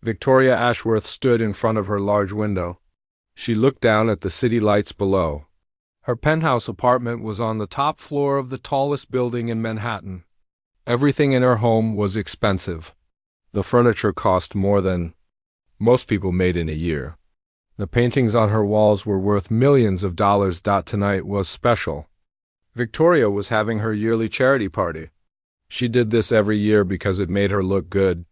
Victoria Ashworth stood in front of her large window. She looked down at the city lights below. Her penthouse apartment was on the top floor of the tallest building in Manhattan. Everything in her home was expensive. The furniture cost more than most people made in a year. The paintings on her walls were worth millions of dollars. Tonight was special. Victoria was having her yearly charity party. She did this every year because it made her look good.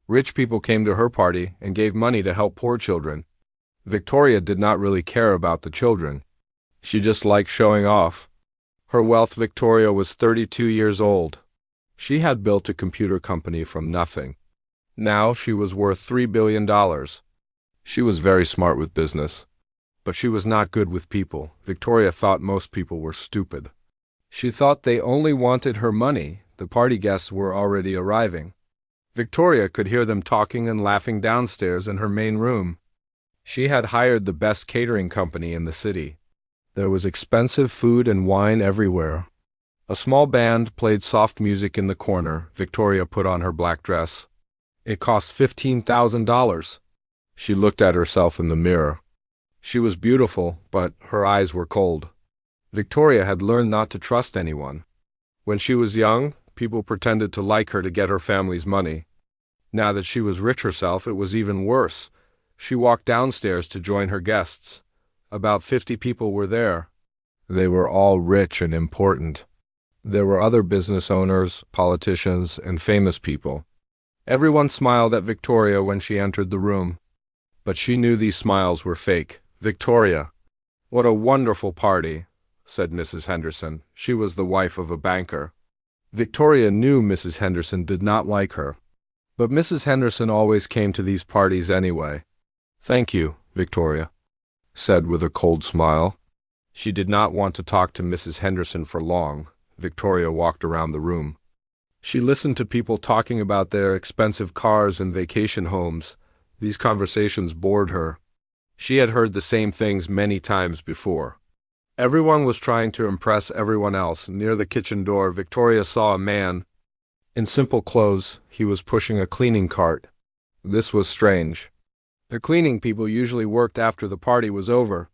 Rich people came to her party and gave money to help poor children. Victoria did not really care about the children. She just liked showing off. Her wealth. Victoria was 32 years old. She had built a computer company from nothing. Now she was worth $3 billion. She was very smart with business, but she was not good with people. Victoria thought most people were stupid. She thought they only wanted her money. The party guests were already arriving. Victoria could hear them talking and laughing downstairs in her main room. She had hired the best catering company in the city. There was expensive food and wine everywhere. A small band played soft music in the corner. Victoria put on her black dress. It cost $15,000. She looked at herself in the mirror. She was beautiful, but her eyes were cold. Victoria had learned not to trust anyone. When she was young, people pretended to like her to get her family's money. Now that she was rich herself, it was even worse. She walked downstairs to join her guests. About 50 people were there. They were all rich and important. There were other business owners, politicians, and famous people. Everyone smiled at Victoria when she entered the room. But she knew these smiles were fake. "Victoria, what a wonderful party," said Mrs. Henderson. She was the wife of a banker. Victoria knew Mrs. Henderson did not like her. But Mrs. Henderson always came to these parties anyway. "Thank you," Victoria said with a cold smile. She did not want to talk to Mrs. Henderson for long. Victoria walked around the room. She listened to people talking about their expensive cars and vacation homes. These conversations bored her. She had heard the same things many times before. Everyone was trying to impress everyone else. Near the kitchen door, Victoria saw a man in simple clothes. He was pushing a cleaning cart. This was strange. The cleaning people usually worked after the party was over.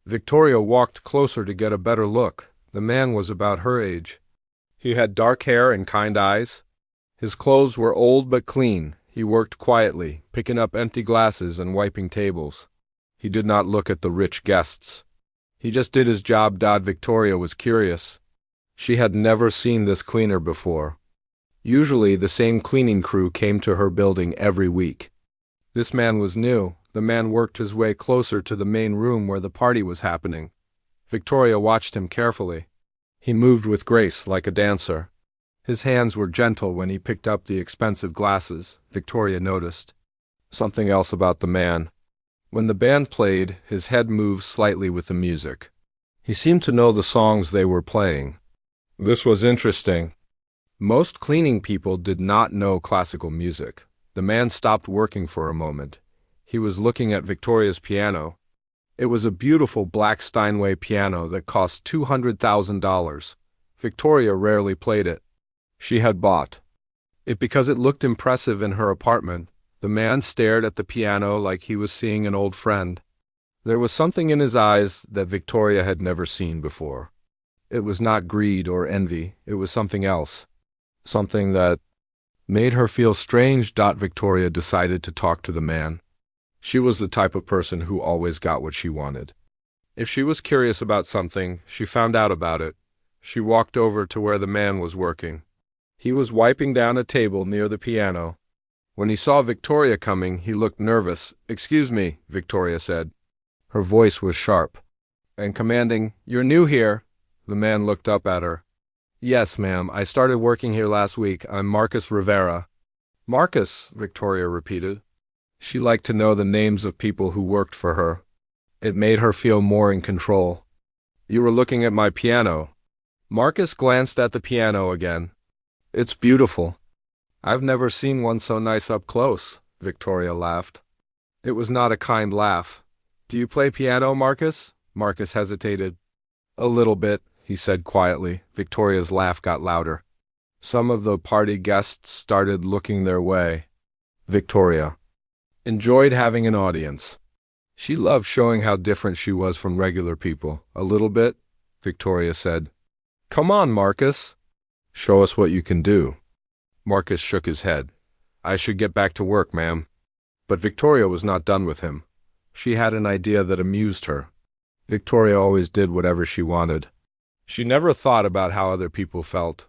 Victoria walked closer to get a better look. The man was about her age. He had dark hair and kind eyes. His clothes were old but clean. He worked quietly, picking up empty glasses and wiping tables. He did not look at the rich guests. He just did his job. Victoria was curious. She had never seen this cleaner before. Usually the same cleaning crew came to her building every week. This man was new. The man worked his way closer to the main room where the party was happening. Victoria watched him carefully. He moved with grace like a dancer. His hands were gentle when he picked up the expensive glasses. Victoria noticed something else about the man. When the band played, his head moved slightly with the music. He seemed to know the songs they were playing. This was interesting. Most cleaning people did not know classical music. The man stopped working for a moment. He was looking at Victoria's piano. It was a beautiful black Steinway piano that cost $200,000. Victoria rarely played it. She had bought it because it looked impressive in her apartment. The man stared at the piano like he was seeing an old friend. There was something in his eyes that Victoria had never seen before. It was not greed or envy. It was something else. Something that made her feel strange. Victoria decided to talk to the man. She was the type of person who always got what she wanted. If she was curious about something, she found out about it. She walked over to where the man was working. He was wiping down a table near the piano. When he saw Victoria coming, he looked nervous. "Excuse me," Victoria said. Her voice was sharp and commanding. "You're new here." The man looked up at her. "Yes, ma'am. I started working here last week. I'm Marcus Rivera." "Marcus," Victoria repeated. She liked to know the names of people who worked for her. It made her feel more in control. "You were looking at my piano." Marcus glanced at the piano again. "It's beautiful." "I've never seen one so nice up close," Victoria laughed. It was not a kind laugh. "Do you play piano, Marcus?" Marcus hesitated. "A little bit," he said quietly. Victoria's laugh got louder. Some of the party guests started looking their way. "Victoria, enjoyed having an audience. She loved showing how different she was from regular people. A little bit, Victoria said. Come on, Marcus. Show us what you can do. Marcus shook his head. I should get back to work, ma'am. But Victoria was not done with him. She had an idea that amused her. Victoria always did whatever she wanted. She never thought about how other people felt.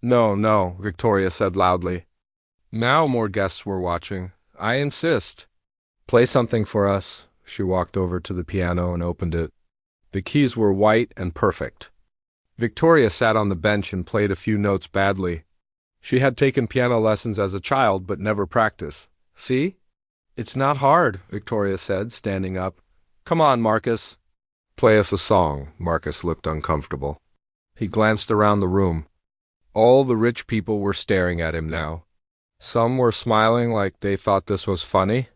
No, no, Victoria said loudly. Now more guests were watching. I insist. Play something for us. She walked over to the piano and opened it. The keys were white and perfect. Victoria sat on the bench and played a few notes badly. She had taken piano lessons as a child but never practiced. See? It's not hard, Victoria said, standing up. Come on, Marcus. Play us a song. Marcus looked uncomfortable. He glanced around the room. All the rich people were staring at him now. Some were smiling like they thought this was funny.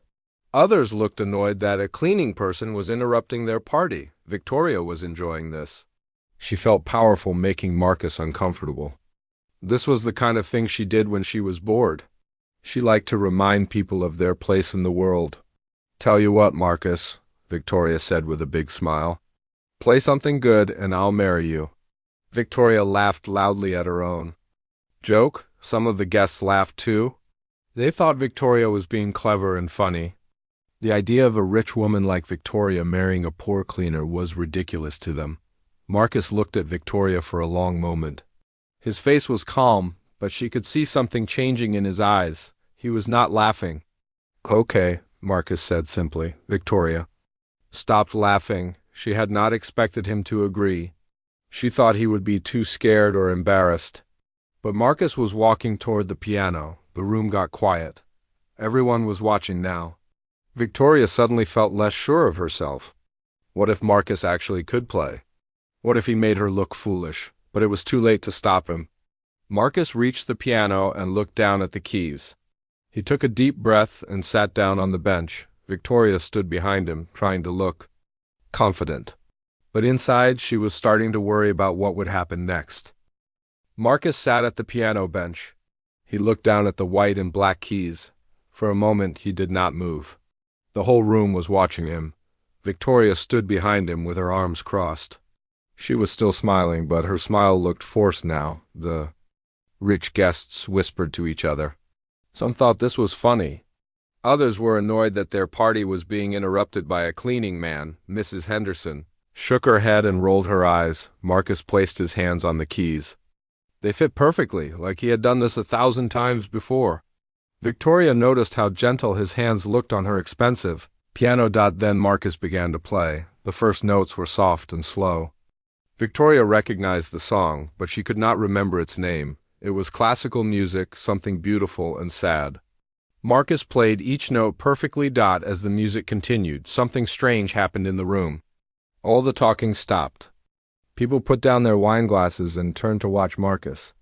Others looked annoyed that a cleaning person was interrupting their party. Victoria was enjoying this. She felt powerful, making Marcus uncomfortable. This was the kind of thing she did when she was bored. She liked to remind people of their place in the world. Tell you what, Marcus, Victoria said with a big smile. Play something good and I'll marry you. Victoria laughed loudly at her own joke. Some of the guests laughed too. They thought Victoria was being clever and funny. The idea of a rich woman like Victoria marrying a poor cleaner was ridiculous to them. Marcus looked at Victoria for a long moment. His face was calm, but she could see something changing in his eyes. He was not laughing. Okay, Marcus said simply. Victoria stopped laughing. She had not expected him to agree. She thought he would be too scared or embarrassed. But Marcus was walking toward the piano. The room got quiet. Everyone was watching now. Victoria suddenly felt less sure of herself. What if Marcus actually could play? What if he made her look foolish? But it was too late to stop him. Marcus reached the piano and looked down at the keys. He took a deep breath and sat down on the bench. Victoria stood behind him, trying to look confident. But inside, she was starting to worry about what would happen next. Marcus sat at the piano bench. He looked down at the white and black keys. For a moment, he did not move. The whole room was watching him. Victoria stood behind him with her arms crossed. She was still smiling, but her smile looked forced now. The rich guests whispered to each other. Some thought this was funny. Others were annoyed that their party was being interrupted by a cleaning man. Mrs. Henderson shook her head and rolled her eyes. Marcus placed his hands on the keys. They fit perfectly, like he had done this 1,000 times before. Victoria noticed how gentle his hands looked on her expensive piano. Then Marcus began to play. The first notes were soft and slow. Victoria recognized the song, but she could not remember its name. It was classical music, something beautiful and sad. Marcus played each note perfectly. As the music continued, something strange happened in the room. All the talking stopped. People put down their wine glasses and turned to watch Marcus.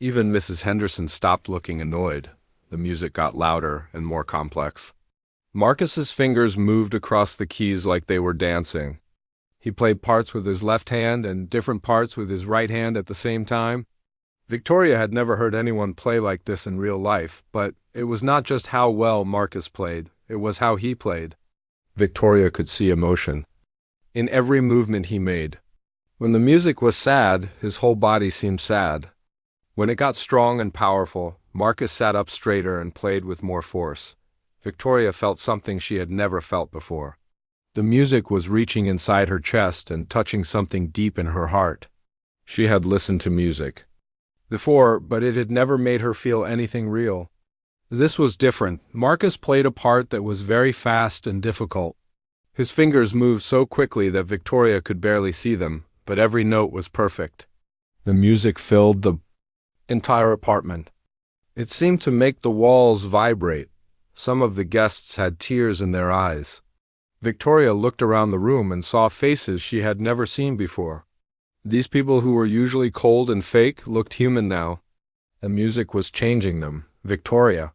Even Mrs. Henderson stopped looking annoyed. The music got louder and more complex. Marcus's fingers moved across the keys like they were dancing. He played parts with his left hand and different parts with his right hand at the same time. Victoria had never heard anyone play like this in real life, but it was not just how well Marcus played, it was how he played. Victoria could see emotion in every movement he made. When the music was sad, his whole body seemed sad. When it got strong and powerful, Marcus sat up straighter and played with more force. Victoria felt something she had never felt before. The music was reaching inside her chest and touching something deep in her heart. She had listened to music before, but it had never made her feel anything real. This was different. Marcus played a part that was very fast and difficult. His fingers moved so quickly that Victoria could barely see them, but every note was perfect. The music filled the entire apartment. It seemed to make the walls vibrate. Some of the guests had tears in their eyes. Victoria looked around the room and saw faces she had never seen before. These people who were usually cold and fake looked human now. The music was changing them. Victoria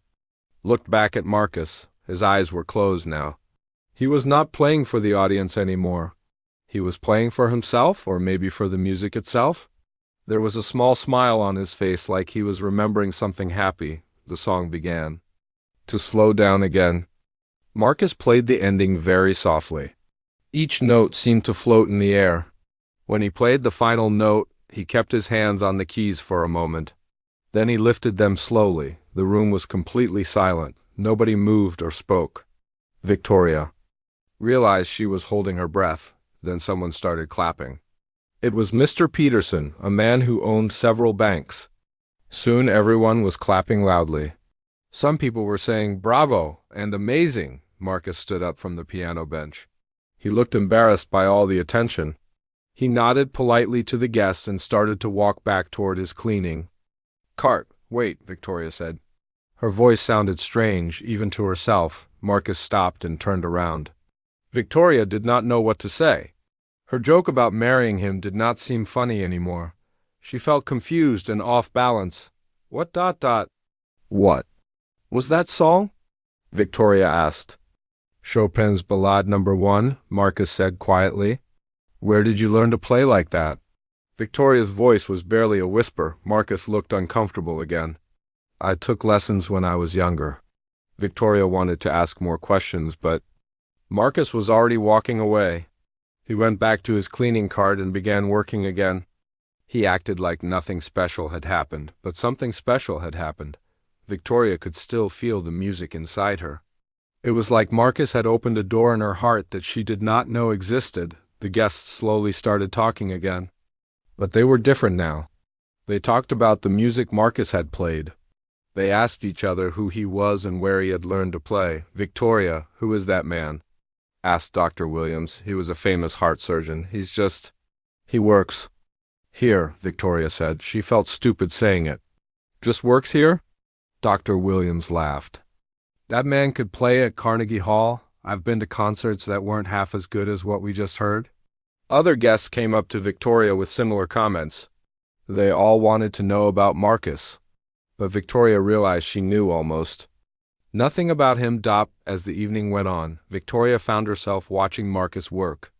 looked back at Marcus. His eyes were closed now. He was not playing for the audience anymore. He was playing for himself, or maybe for the music itself. There was a small smile on his face, like he was remembering something happy. The song began to slow down again. Marcus played the ending very softly. Each note seemed to float in the air. When he played the final note, he kept his hands on the keys for a moment. Then he lifted them slowly. The room was completely silent. Nobody moved or spoke. Victoria realized she was holding her breath. Then someone started clapping. It was Mr. Peterson, a man who owned several banks. Soon everyone was clapping loudly. Some people were saying bravo and amazing. Marcus stood up from the piano bench. He looked embarrassed by all the attention. He nodded politely to the guests and started to walk back toward his cleaning cart. Wait, Victoria said. Her voice sounded strange, even to herself. Marcus stopped and turned around. Victoria did not know what to say. Her joke about marrying him did not seem funny anymore. She felt confused and off balance. What? What? Was that song? Victoria asked. Chopin's Ballade No. 1, Marcus said quietly. Where did you learn to play like that? Victoria's voice was barely a whisper. Marcus looked uncomfortable again. I took lessons when I was younger. Victoria wanted to ask more questions, but Marcus was already walking away. He went back to his cleaning cart and began working again. He acted like nothing special had happened, but something special had happened. Victoria could still feel the music inside her. It was like Marcus had opened a door in her heart that she did not know existed. The guests slowly started talking again. But they were different now. They talked about the music Marcus had played. They asked each other who he was and where he had learned to play. Victoria, who is that man? Asked Dr. Williams. He was a famous heart surgeon. He works here, Victoria said. She felt stupid saying it. Just works here? Dr. Williams laughed. That man could play at Carnegie Hall. I've been to concerts that weren't half as good as what we just heard. Other guests came up to Victoria with similar comments. They all wanted to know about Marcus. But Victoria realized she knew almost. Nothing about him stopped as the evening went on. Victoria found herself watching Marcus work.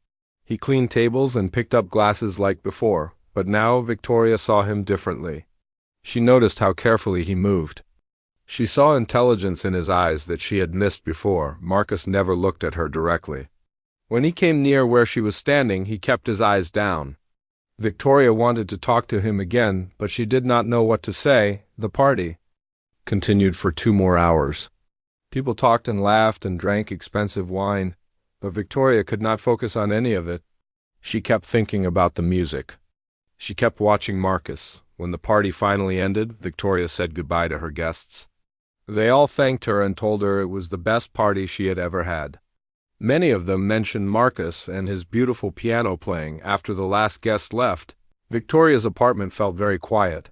He cleaned tables and picked up glasses like before, but now Victoria saw him differently. She noticed how carefully he moved. She saw intelligence in his eyes that she had missed before. Marcus never looked at her directly. When he came near where she was standing, he kept his eyes down. Victoria wanted to talk to him again, but she did not know what to say. The party continued for 2 more hours. People talked and laughed and drank expensive wine, but Victoria could not focus on any of it. She kept thinking about the music. She kept watching Marcus. When the party finally ended, Victoria said goodbye to her guests. They all thanked her and told her it was the best party she had ever had. Many of them mentioned Marcus and his beautiful piano playing. After the last guest left, Victoria's apartment felt very quiet.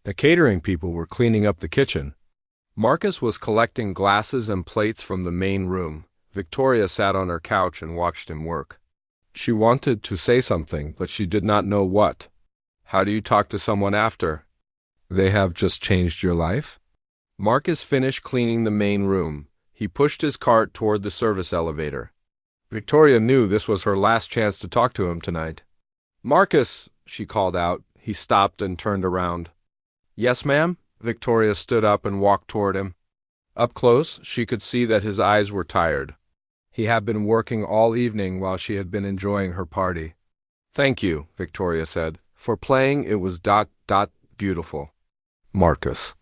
The catering people were cleaning up the kitchen. Marcus was collecting glasses and plates from the main room. Victoria sat on her couch and watched him work. She wanted to say something, but she did not know what. How do you talk to someone after they have just changed your life? Marcus finished cleaning the main room. He pushed his cart toward the service elevator. Victoria knew this was her last chance to talk to him tonight. Marcus, she called out. He stopped and turned around. Yes, ma'am? Victoria stood up and walked toward him. Up close, she could see that his eyes were tired. He had been working all evening while she had been enjoying her party. Thank you, Victoria said. For playing, it was beautiful. Marcus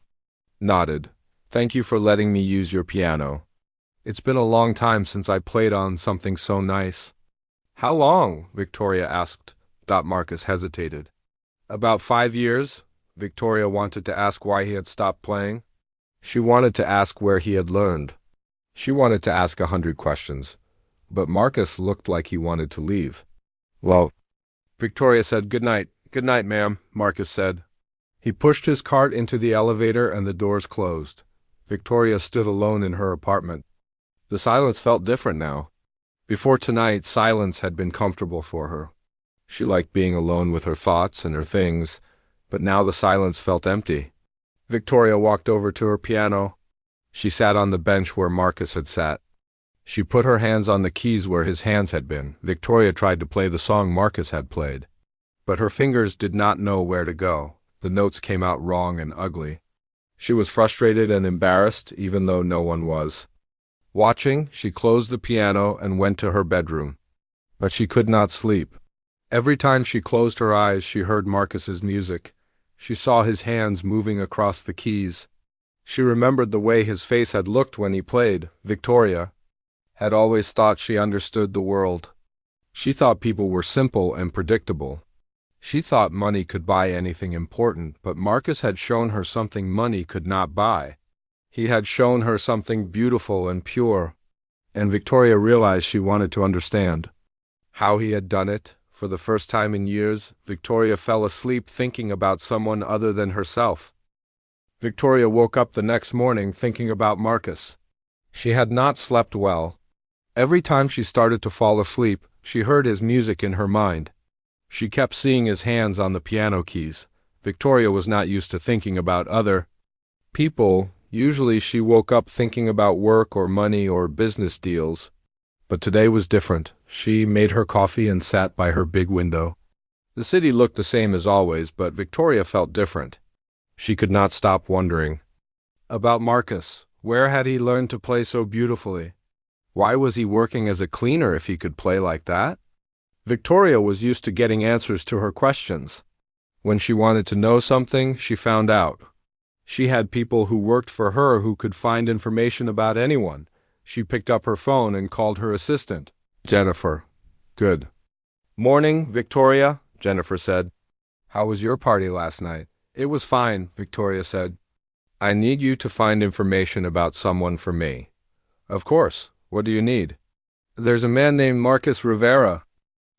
nodded. Thank you for letting me use your piano. It's been a long time since I played on something so nice. How long? Victoria asked. Marcus hesitated. About 5 years. Victoria wanted to ask why he had stopped playing. She wanted to ask where he had learned. She wanted to ask 100 questions. But Marcus looked like he wanted to leave. Well, Victoria said, Good night, ma'am, Marcus said. He pushed his cart into the elevator and the doors closed. Victoria stood alone in her apartment. The silence felt different now. Before tonight, silence had been comfortable for her. She liked being alone with her thoughts and her things, but now the silence felt empty. Victoria walked over to her piano. She sat on the bench where Marcus had sat. She put her hands on the keys where his hands had been. Victoria tried to play the song Marcus had played, but her fingers did not know where to go. The notes came out wrong and ugly. She was frustrated and embarrassed, even though no one was. Watching, she closed the piano and went to her bedroom. But she could not sleep. Every time she closed her eyes, she heard Marcus's music. She saw his hands moving across the keys. She remembered the way his face had looked when he played. Victoria had always thought she understood the world. She thought people were simple and predictable. She thought money could buy anything important, but Marcus had shown her something money could not buy. He had shown her something beautiful and pure, and Victoria realized she wanted to understand how he had done it. For the first time in years, Victoria fell asleep thinking about someone other than herself. Victoria woke up the next morning thinking about Marcus. She had not slept well. Every time she started to fall asleep, she heard his music in her mind. She kept seeing his hands on the piano keys. Victoria was not used to thinking about other people. Usually she woke up thinking about work or money or business deals. But today was different. She made her coffee and sat by her big window. The city looked the same as always, but Victoria felt different. She could not stop wondering about Marcus. Where had he learned to play so beautifully? Why was he working as a cleaner if he could play like that? Victoria was used to getting answers to her questions. When she wanted to know something, she found out. She had people who worked for her who could find information about anyone. She picked up her phone and called her assistant. Jennifer. Good morning, Victoria, Jennifer said. How was your party last night? It was fine, Victoria said. I need you to find information about someone for me. Of course. What do you need? There's a man named Marcus Rivera.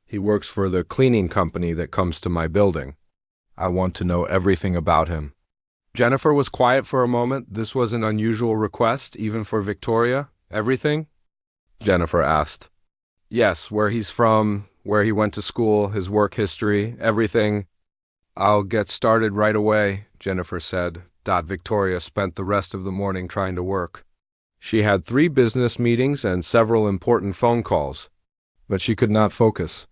He works for the cleaning company that comes to my building. I want to know everything about him. Jennifer was quiet for a moment. This was an unusual request, even for Victoria. Everything? Jennifer asked. Yes, where he's from, where he went to school, his work history, everything. I'll get started right away, Jennifer said. Victoria spent the rest of the morning trying to work. She had 3 business meetings and several important phone calls, but she could not focus.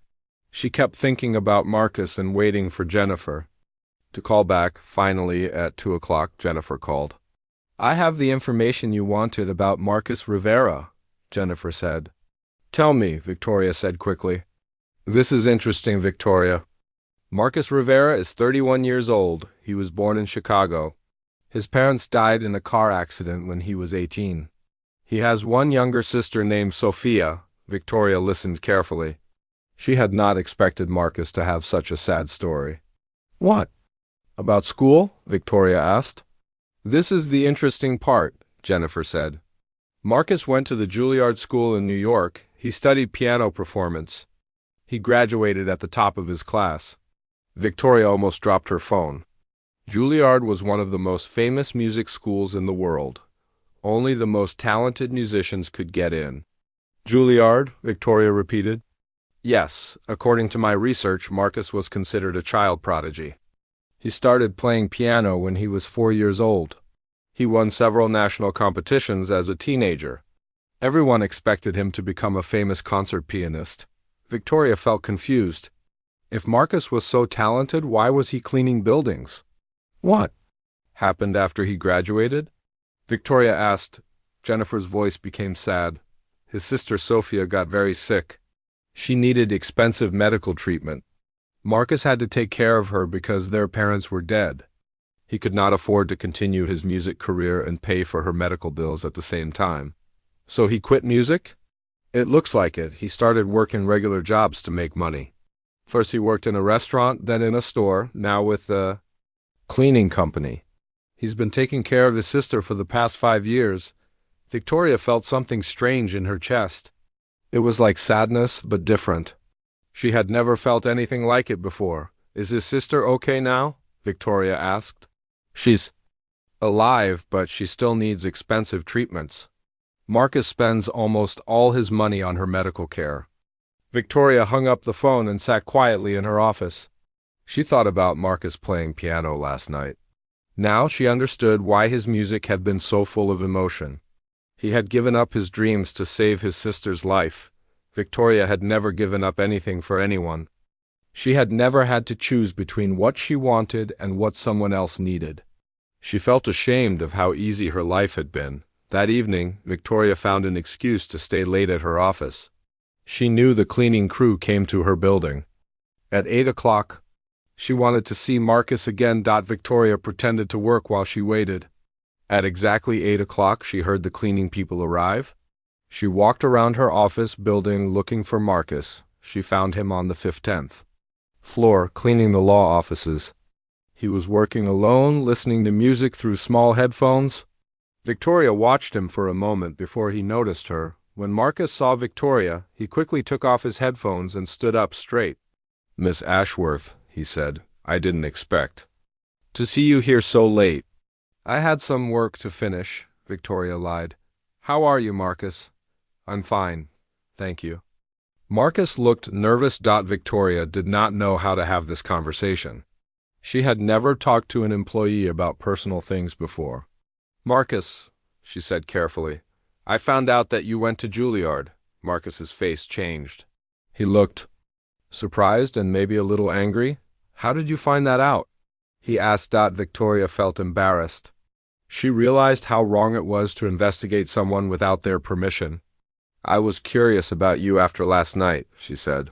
She kept thinking about Marcus and waiting for Jennifer to call back. Finally, at 2 o'clock, Jennifer called. I have the information you wanted about Marcus Rivera, Jennifer said. Tell me, Victoria said quickly. This is interesting, Victoria. Marcus Rivera is 31 years old. He was born in Chicago. His parents died in a car accident when he was 18. He has one younger sister named Sophia. Victoria listened carefully. She had not expected Marcus to have such a sad story. What? About school? Victoria asked. This is the interesting part, Jennifer said. Marcus went to the Juilliard School in New York. He studied piano performance. He graduated at the top of his class. Victoria almost dropped her phone. Juilliard was one of the most famous music schools in the world. Only the most talented musicians could get in. Juilliard, Victoria repeated. Yes, according to my research, Marcus was considered a child prodigy. He started playing piano when he was 4 years old. He won several national competitions as a teenager. Everyone expected him to become a famous concert pianist. Victoria felt confused. If Marcus was so talented, why was he cleaning buildings? What happened after he graduated? Victoria asked. Jennifer's voice became sad. His sister Sophia got very sick. She needed expensive medical treatment. Marcus had to take care of her because their parents were dead. He could not afford to continue his music career and pay for her medical bills at the same time. So he quit music? It looks like it. He started working regular jobs to make money. First he worked in a restaurant, then in a store, now with a cleaning company. He's been taking care of his sister for the past 5 years. Victoria felt something strange in her chest. It was like sadness, but different. She had never felt anything like it before. Is his sister okay now? Victoria asked. She's alive, but she still needs expensive treatments. Marcus spends almost all his money on her medical care. Victoria hung up the phone and sat quietly in her office. She thought about Marcus playing piano last night. Now she understood why his music had been so full of emotion. He had given up his dreams to save his sister's life. Victoria had never given up anything for anyone. She had never had to choose between what she wanted and what someone else needed. She felt ashamed of how easy her life had been. That evening, Victoria found an excuse to stay late at her office. She knew the cleaning crew came to her building. At 8 o'clock, she wanted to see Marcus again. Victoria pretended to work while she waited. At exactly 8 o'clock, she heard the cleaning people arrive. She walked around her office building looking for Marcus. She found him on the 15th floor, cleaning the law offices. He was working alone, listening to music through small headphones. Victoria watched him for a moment before he noticed her. When Marcus saw Victoria, he quickly took off his headphones and stood up straight. "Miss Ashworth," he said, "I didn't expect to see you here so late." "I had some work to finish," Victoria lied. "How are you, Marcus?" "I'm fine, thank you." Marcus looked nervous. Victoria did not know how to have this conversation. She had never talked to an employee about personal things before. "Marcus," she said carefully, "I found out that you went to Juilliard." Marcus's face changed. He looked surprised and maybe a little angry. "How did you find that out?" he asked. Victoria felt embarrassed. She realized how wrong it was to investigate someone without their permission. "I was curious about you after last night," she said.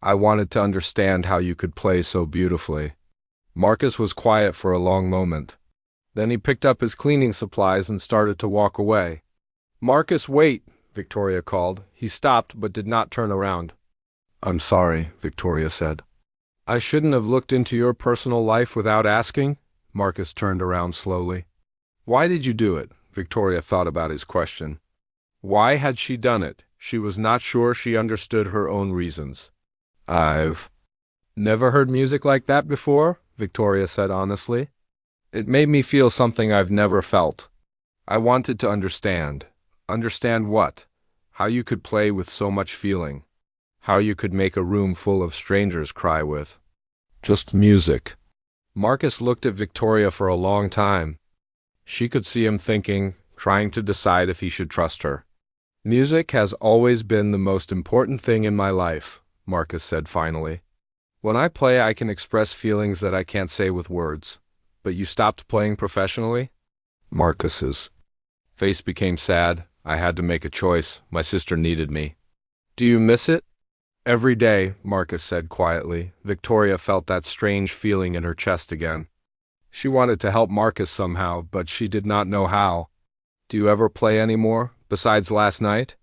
"I wanted to understand how you could play so beautifully." Marcus was quiet for a long moment. Then he picked up his cleaning supplies and started to walk away. "Marcus, wait," Victoria called. He stopped but did not turn around. "I'm sorry," Victoria said. "I shouldn't have looked into your personal life without asking." Marcus turned around slowly. "Why did you do it?" Victoria thought about his question. Why had she done it? She was not sure she understood her own reasons. "I've never heard music like that before," Victoria said honestly. "It made me feel something I've never felt. I wanted to understand." "Understand what?" "How you could play with so much feeling. How you could make a room full of strangers cry with just music." Marcus looked at Victoria for a long time. She could see him thinking, trying to decide if he should trust her. "Music has always been the most important thing in my life," Marcus said finally. "When I play, I can express feelings that I can't say with words." "But you stopped playing professionally?" Marcus's face became sad. "I had to make a choice. My sister needed me." "Do you miss it?" "Every day," Marcus said quietly. Victoria felt that strange feeling in her chest again. She wanted to help Marcus somehow, but she did not know how. "Do you ever play anymore, besides last night?"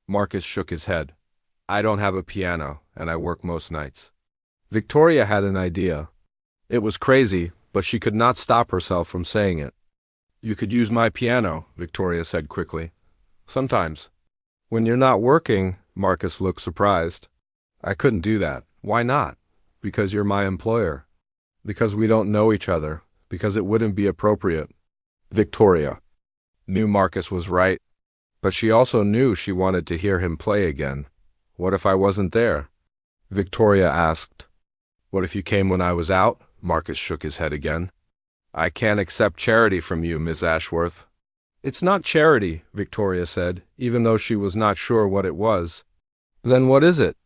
Marcus shook his head. "I don't have a piano, and I work most nights." Victoria had an idea. It was crazy, but she could not stop herself from saying it. "You could use my piano," Victoria said quickly. "Sometimes." "When you're not working," Marcus looked surprised. "I couldn't do that." "Why not?" "Because you're my employer. Because we don't know each other. Because it wouldn't be appropriate." Victoria knew Marcus was right, but she also knew she wanted to hear him play again. "What if I wasn't there?" Victoria asked. "What if you came when I was out?" Marcus shook his head again. "I can't accept charity from you, Miss Ashworth." "It's not charity," Victoria said, even though she was not sure what it was. "Then what is it?"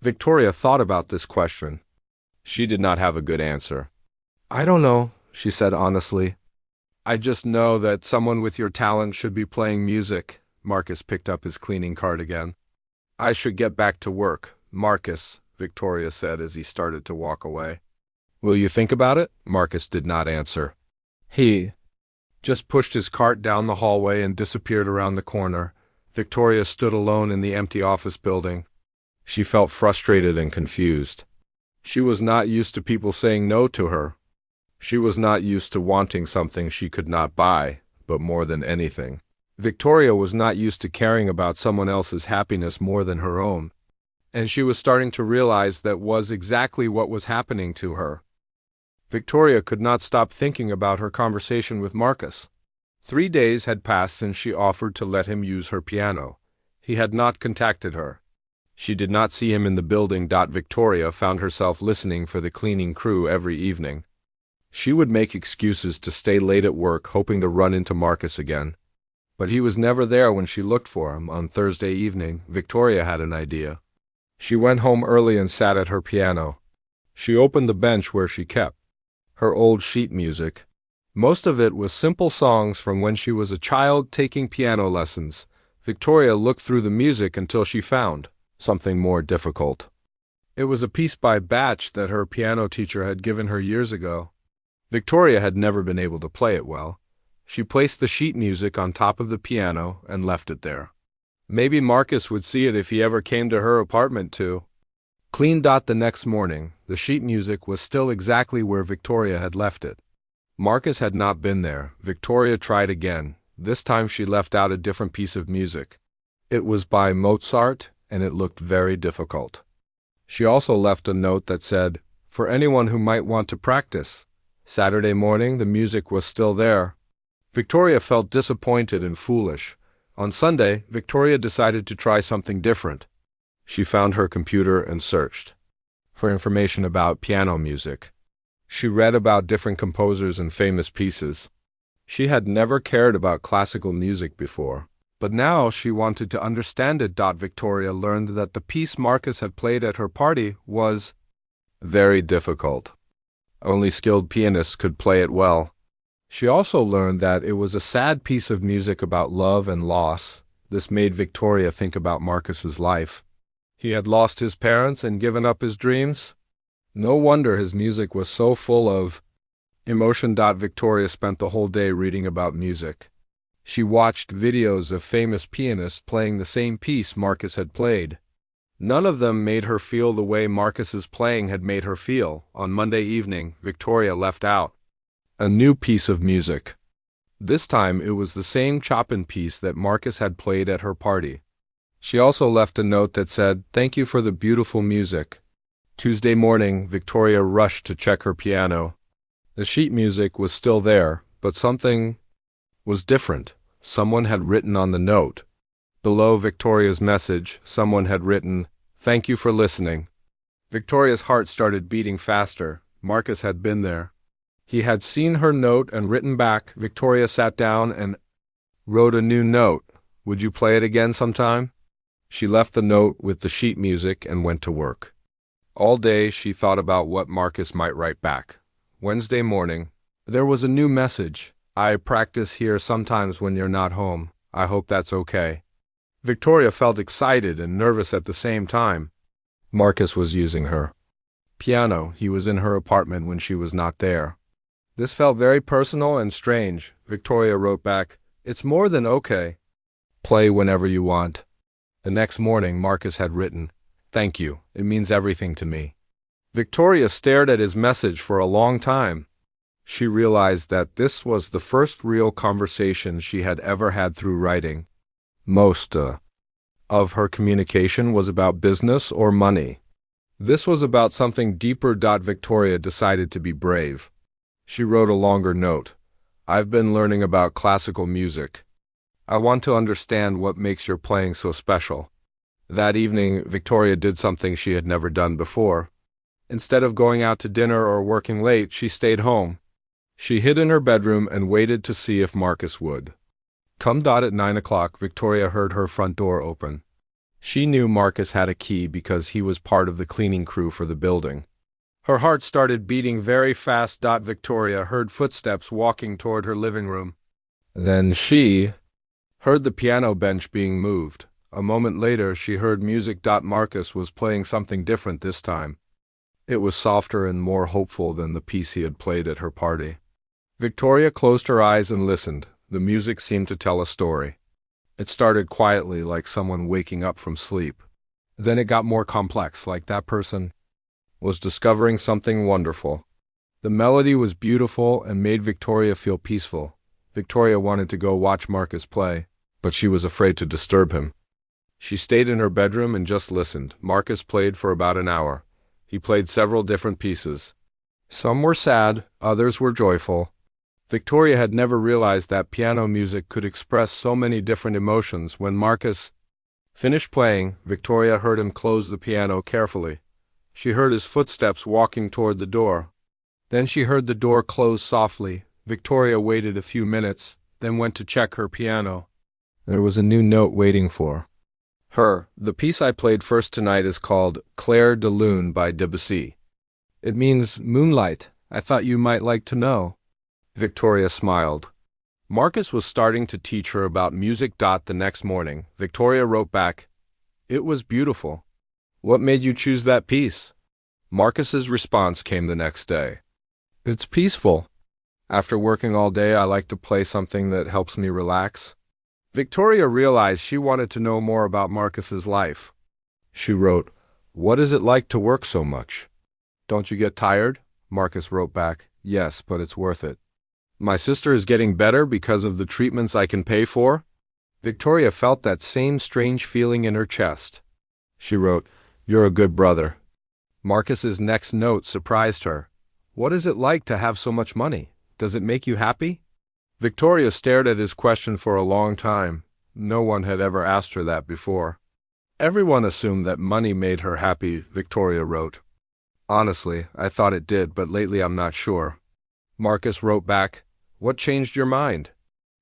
Victoria thought about this question. She did not have a good answer. "I don't know," she said honestly. "I just know that someone with your talent should be playing music." Marcus picked up his cleaning cart again. "I should get back to work." "Marcus," Victoria said as he started to walk away. "Will you think about it?" Marcus did not answer. He just pushed his cart down the hallway and disappeared around the corner. Victoria stood alone in the empty office building. She felt frustrated and confused. She was not used to people saying no to her. She was not used to wanting something she could not buy, but more than anything, Victoria was not used to caring about someone else's happiness more than her own. And she was starting to realize that was exactly what was happening to her. Victoria could not stop thinking about her conversation with Marcus. 3 days had passed since she offered to let him use her piano. He had not contacted her. She did not see him in the building. Victoria found herself listening for the cleaning crew every evening. She would make excuses to stay late at work, hoping to run into Marcus again. But he was never there when she looked for him. On Thursday evening, Victoria had an idea. She went home early and sat at her piano. She opened the bench where she kept her old sheet music. Most of it was simple songs from when she was a child taking piano lessons. Victoria looked through the music until she found something more difficult. It was a piece by Bach that her piano teacher had given her years ago. Victoria had never been able to play it well. She placed the sheet music on top of the piano and left it there. Maybe Marcus would see it if he ever came to her apartment too. The next morning, the sheet music was still exactly where Victoria had left it. Marcus had not been there. Victoria tried again. This time she left out a different piece of music. It was by Mozart, and it looked very difficult. She also left a note that said, "For anyone who might want to practice." Saturday morning, the music was still there. Victoria felt disappointed and foolish. On Sunday, Victoria decided to try something different. She found her computer and searched for information about piano music. She read about different composers and famous pieces. She had never cared about classical music before, but now she wanted to understand it. Victoria learned that the piece Marcus had played at her party was very difficult. Only skilled pianists could play it well. She also learned that it was a sad piece of music about love and loss. This made Victoria think about Marcus's life. He had lost his parents and given up his dreams. No wonder his music was so full of emotion. Victoria spent the whole day reading about music. She watched videos of famous pianists playing the same piece Marcus had played. None of them made her feel the way Marcus's playing had made her feel. On Monday evening, Victoria left out a new piece of music. This time it was the same Chopin piece that Marcus had played at her party. She also left a note that said, "Thank you for the beautiful music." Tuesday morning, Victoria rushed to check her piano. The sheet music was still there, but something was different. Someone had written on the note. Below Victoria's message, someone had written, "Thank you for listening." Victoria's heart started beating faster. Marcus had been there. He had seen her note and written back. Victoria sat down and wrote a new note. "Would you play it again sometime?" She left the note with the sheet music and went to work. All day she thought about what Marcus might write back. Wednesday morning, there was a new message. "I practice here sometimes when you're not home. I hope that's okay." Victoria felt excited and nervous at the same time. Marcus was using her piano. He was in her apartment when she was not there. This felt very personal and strange. Victoria wrote back, "It's more than okay. Play whenever you want." The next morning, Marcus had written, "Thank you. It means everything to me." Victoria stared at his message for a long time. She realized that this was the first real conversation she had ever had through writing. Most of her communication was about business or money. This was about something deeper. Victoria decided to be brave. She wrote a longer note. "I've been learning about classical music. I want to understand what makes your playing so special." That evening, Victoria did something she had never done before. Instead of going out to dinner or working late, she stayed home. She hid in her bedroom and waited to see if Marcus would come. At 9 o'clock, Victoria heard her front door open. She knew Marcus had a key because he was part of the cleaning crew for the building. Her heart started beating very fast. Victoria heard footsteps walking toward her living room. Then she heard the piano bench being moved. A moment later, she heard music. Marcus was playing something different this time. It was softer and more hopeful than the piece he had played at her party. Victoria closed her eyes and listened. The music seemed to tell a story. It started quietly, like someone waking up from sleep. Then it got more complex, like that person was discovering something wonderful. The melody was beautiful and made Victoria feel peaceful. Victoria wanted to go watch Marcus play, but she was afraid to disturb him. She stayed in her bedroom and just listened. Marcus played for about an hour. He played several different pieces. Some were sad, others were joyful. Victoria had never realized that piano music could express so many different emotions. When Marcus finished playing, Victoria heard him close the piano carefully. She heard his footsteps walking toward the door. Then she heard the door close softly. Victoria waited a few minutes, then went to check her piano. There was a new note waiting for her. The piece I played first tonight is called Clair de Lune by Debussy. It means moonlight. I thought you might like to know. Victoria smiled. Marcus was starting to teach her about music. The next morning, Victoria wrote back, "It was beautiful. What made you choose that piece?" Marcus's response came the next day. "It's peaceful. After working all day, I like to play something that helps me relax." Victoria realized she wanted to know more about Marcus's life. She wrote, "What is it like to work so much?" "Don't you get tired?" Marcus wrote back, "Yes, but it's worth it." "My sister is getting better because of the treatments I can pay for?" Victoria felt that same strange feeling in her chest. She wrote, "You're a good brother." Marcus's next note surprised her. "What is it like to have so much money? Does it make you happy?" Victoria stared at his question for a long time. No one had ever asked her that before. "Everyone assumed that money made her happy," Victoria wrote. "Honestly, I thought it did, but lately I'm not sure." Marcus wrote back, "What changed your mind?"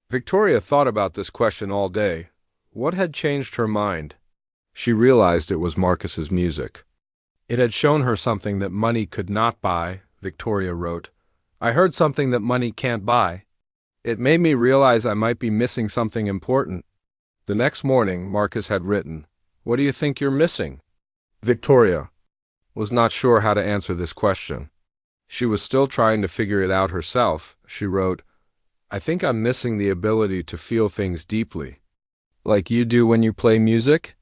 Victoria thought about this question all day. What had changed her mind? She realized it was Marcus's music. It had shown her something that money could not buy. Victoria wrote, "I heard something that money can't buy. It made me realize I might be missing something important." The next morning, Marcus had written, "What do you think you're missing?" Victoria was not sure how to answer this question. She was still trying to figure it out herself. She wrote, "I think I'm missing the ability to feel things deeply." "Like you do when you play music?"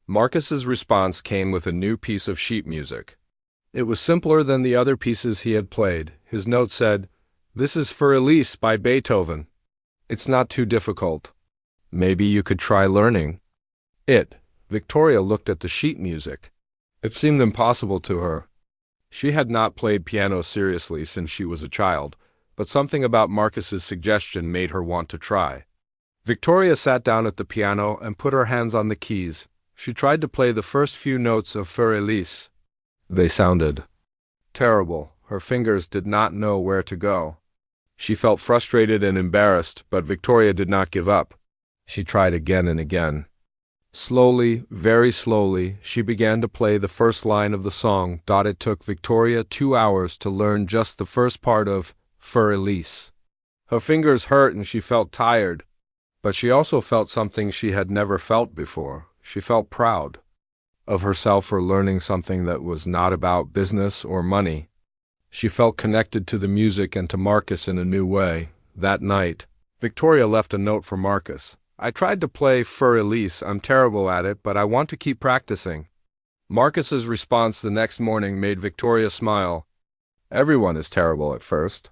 Marcus's response came with a new piece of sheet music. It was simpler than the other pieces he had played. His note said, "This is for Elise by Beethoven. It's not too difficult. Maybe you could try learning it." Victoria looked at the sheet music. It seemed impossible to her. She had not played piano seriously since she was a child, but something about Marcus's suggestion made her want to try. Victoria sat down at the piano and put her hands on the keys. She tried to play the first few notes of Für Elise. They sounded terrible. Her fingers did not know where to go. She felt frustrated and embarrassed, but Victoria did not give up. She tried again and again. Slowly, very slowly, she began to play the first line of the song. It took Victoria 2 hours to learn just the first part of Für Elise. Her fingers hurt and she felt tired, but she also felt something she had never felt before. She felt proud of herself for learning something that was not about business or money. She felt connected to the music and to Marcus in a new way. That night, Victoria left a note for Marcus. "I tried to play Für Elise. I'm terrible at it, but I want to keep practicing." Marcus's response the next morning made Victoria smile. "Everyone is terrible at first.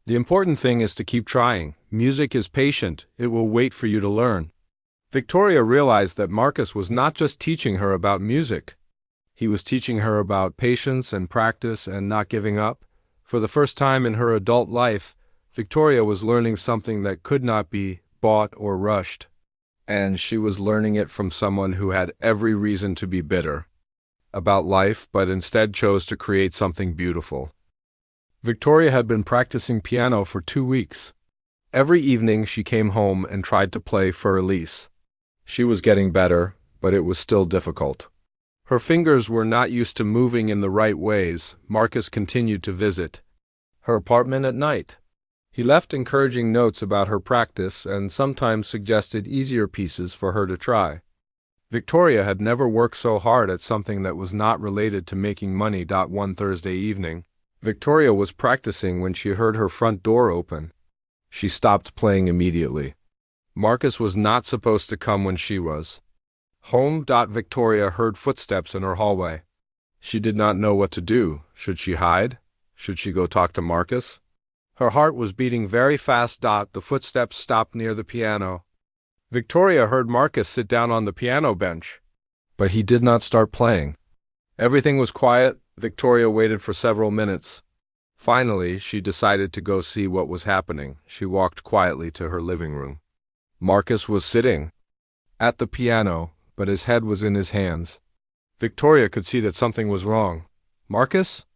The important thing is to keep trying. Music is patient. It will wait for you to learn." Victoria realized that Marcus was not just teaching her about music. He was teaching her about patience and practice and not giving up. For the first time in her adult life, Victoria was learning something that could not be bought or rushed. And she was learning it from someone who had every reason to be bitter about life, but instead chose to create something beautiful. Victoria had been practicing piano for 2 weeks. Every evening she came home and tried to play Für Elise. She was getting better, but it was still difficult. Her fingers were not used to moving in the right ways. Marcus continued to visit her apartment at night. He left encouraging notes about her practice and sometimes suggested easier pieces for her to try. Victoria had never worked so hard at something that was not related to making money. One Thursday evening, Victoria was practicing when she heard her front door open. She stopped playing immediately. Marcus was not supposed to come when she was home. Victoria heard footsteps in her hallway. She did not know what to do. Should she hide? Should she go talk to Marcus? Her heart was beating very fast. The footsteps stopped near the piano. Victoria heard Marcus sit down on the piano bench, but he did not start playing. Everything was quiet. Victoria waited for several minutes. Finally, she decided to go see what was happening. She walked quietly to her living room. Marcus was sitting at the piano, but his head was in his hands. Victoria could see that something was wrong. "Marcus?"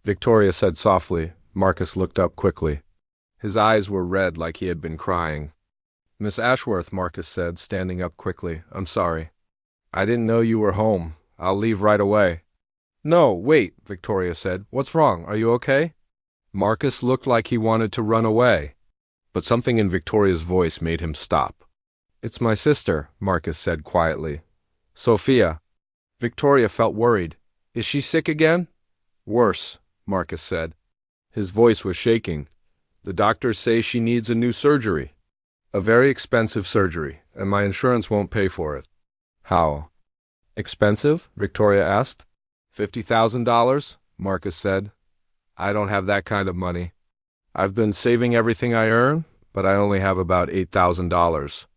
Victoria said softly. Marcus looked up quickly. His eyes were red like he had been crying. "Miss Ashworth," Marcus said, standing up quickly. "I'm sorry. I didn't know you were home. I'll leave right away." "No, wait," Victoria said. "What's wrong? Are you okay?" Marcus looked like he wanted to run away. but something in Victoria's voice made him stop. "It's my sister," Marcus said quietly. "Sophia." Victoria felt worried. "Is she sick again?" "Worse," Marcus said. His voice was shaking. "The doctors say she needs a new surgery. A very expensive surgery, and my insurance won't pay for it." "How expensive?" Victoria asked. $50,000, Marcus said. "I don't have that kind of money. I've been saving everything I earn, but I only have about $8,000.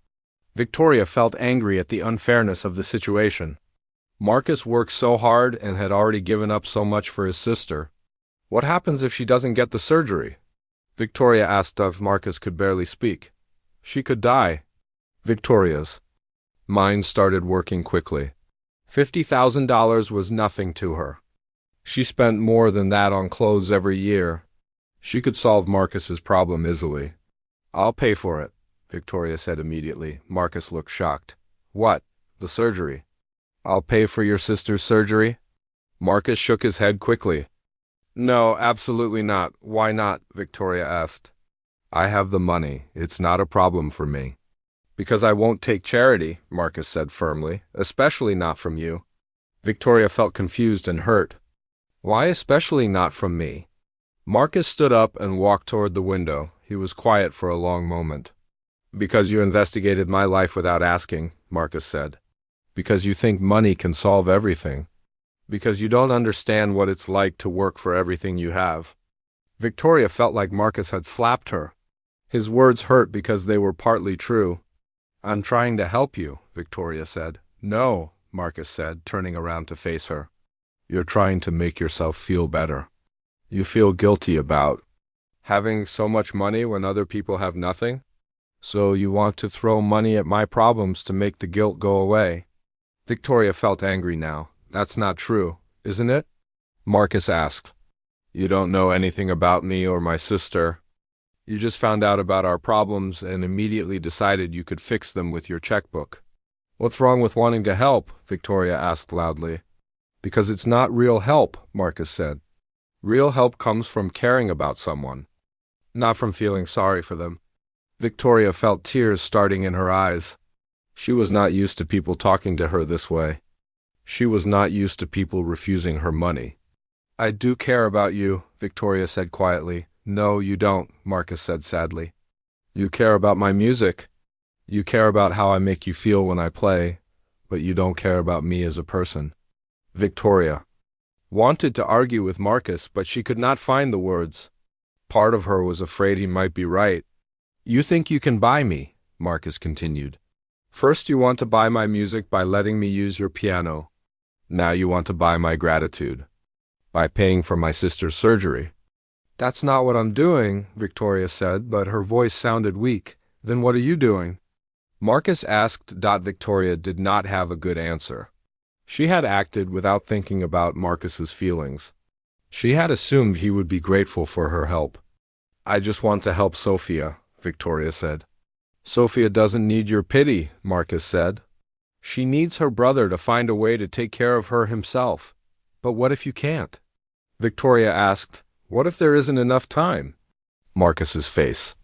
Victoria felt angry at the unfairness of the situation. Marcus worked so hard and had already given up so much for his sister. What happens if she doesn't get the surgery? Victoria asked if Marcus could barely speak. She could die. Victoria's mind started working quickly. $50,000 was nothing to her. She spent more than that on clothes every year. She could solve Marcus's problem easily. "I'll pay for it," Victoria said immediately. Marcus looked shocked. "What? The surgery?" "I'll pay for your sister's surgery?" Marcus shook his head quickly. "No, absolutely not. Why not?" Victoria asked. "I have the money. It's not a problem for me." "Because I won't take charity," Marcus said firmly, "especially not from you." Victoria felt confused and hurt. "Why especially not from me?" Marcus stood up and walked toward the window. He was quiet for a long moment. "Because you investigated my life without asking," Marcus said. "Because you think money can solve everything. Because you don't understand what it's like to work for everything you have." Victoria felt like Marcus had slapped her. His words hurt because they were partly true. "I'm trying to help you," Victoria said. "No," Marcus said, turning around to face her. "You're trying to make yourself feel better. You feel guilty about having so much money when other people have nothing? So you want to throw money at my problems to make the guilt go away." Victoria felt angry now. "That's not true, isn't it?" Marcus asked. "You don't know anything about me or my sister. You just found out about our problems and immediately decided you could fix them with your checkbook." "What's wrong with wanting to help?" Victoria asked loudly. "Because it's not real help," Marcus said. "Real help comes from caring about someone, not from feeling sorry for them." Victoria felt tears starting in her eyes. She was not used to people talking to her this way. She was not used to people refusing her money. "I do care about you," Victoria said quietly. "No, you don't," Marcus said sadly. "You care about my music. You care about how I make you feel when I play, but you don't care about me as a person." Victoria wanted to argue with Marcus, but she could not find the words. Part of her was afraid he might be right. "You think you can buy me," Marcus continued. "First you want to buy my music by letting me use your piano. Now you want to buy my gratitude by paying for my sister's surgery." "That's not what I'm doing," Victoria said, but her voice sounded weak. "Then what are you doing?" Marcus asked. Victoria did not have a good answer. She had acted without thinking about Marcus's feelings. She had assumed he would be grateful for her help. "I just want to help Sophia," Victoria said. "Sophia doesn't need your pity," Marcus said. "She needs her brother to find a way to take care of her himself. But what if you can't?" Victoria asked. "What if there isn't enough time?" Marcus's face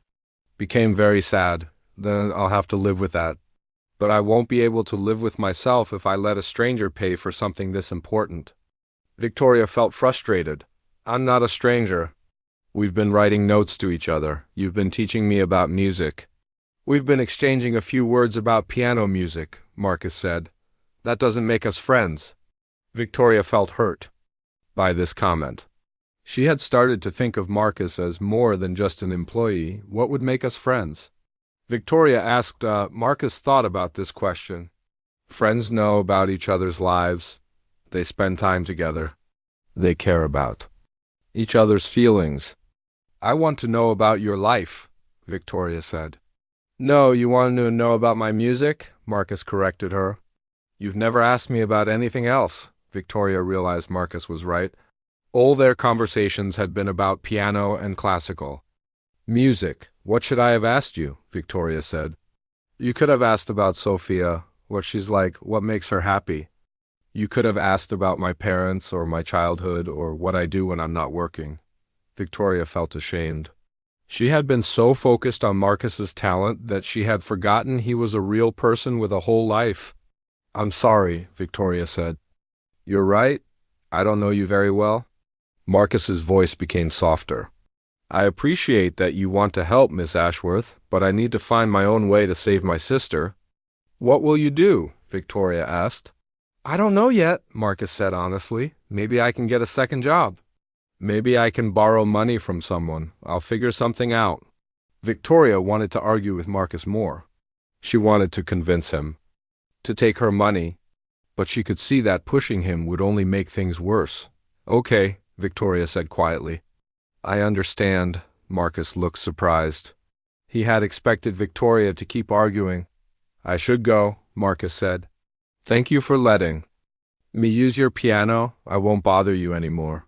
became very sad. "Then I'll have to live with that. But I won't be able to live with myself if I let a stranger pay for something this important." Victoria felt frustrated. "I'm not a stranger. We've been writing notes to each other. You've been teaching me about music. We've been exchanging a few words about piano music," Marcus said. "That doesn't make us friends." Victoria felt hurt by this comment. She had started to think of Marcus as more than just an employee. What would make us friends? Victoria asked. Marcus thought about this question. Friends know about each other's lives. They spend time together. They care about each other's feelings. "I want to know about your life," Victoria said. "No, you want to know about my music?" Marcus corrected her. "You've never asked me about anything else." Victoria realized Marcus was right. All their conversations had been about piano and classical music. "What should I have asked you?" Victoria said. "You could have asked about Sophia, what she's like, what makes her happy. You could have asked about my parents or my childhood or what I do when I'm not working." Victoria felt ashamed. She had been so focused on Marcus's talent that she had forgotten he was a real person with a whole life. "I'm sorry," Victoria said. "You're right. I don't know you very well." Marcus's voice became softer. "I appreciate that you want to help, Miss Ashworth, but I need to find my own way to save my sister." "What will you do?" Victoria asked. "I don't know yet," Marcus said honestly. "Maybe I can get a second job. Maybe I can borrow money from someone. I'll figure something out." Victoria wanted to argue with Marcus more. She wanted to convince him to take her money, but she could see that pushing him would only make things worse. "Okay," Victoria said quietly. "I understand." Marcus looked surprised. He had expected Victoria to keep arguing. "I should go," Marcus said. "Thank you for letting me use your piano. I won't bother you anymore."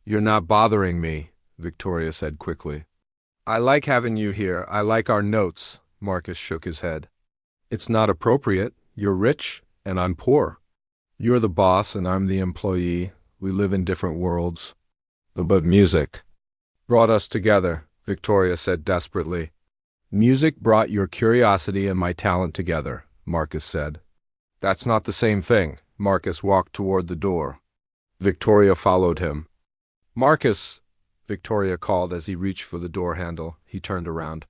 "You're not bothering me," Victoria said quickly. "I like having you here. I like our notes." Marcus shook his head. "It's not appropriate. You're rich, and I'm poor. You're the boss, and I'm the employee. We live in different worlds. But music brought us together," Victoria said desperately. "Music brought your curiosity and my talent together," Marcus said. "That's not the same thing." Marcus walked toward the door. Victoria followed him. "Marcus," Victoria called as he reached for the door handle. He turned around.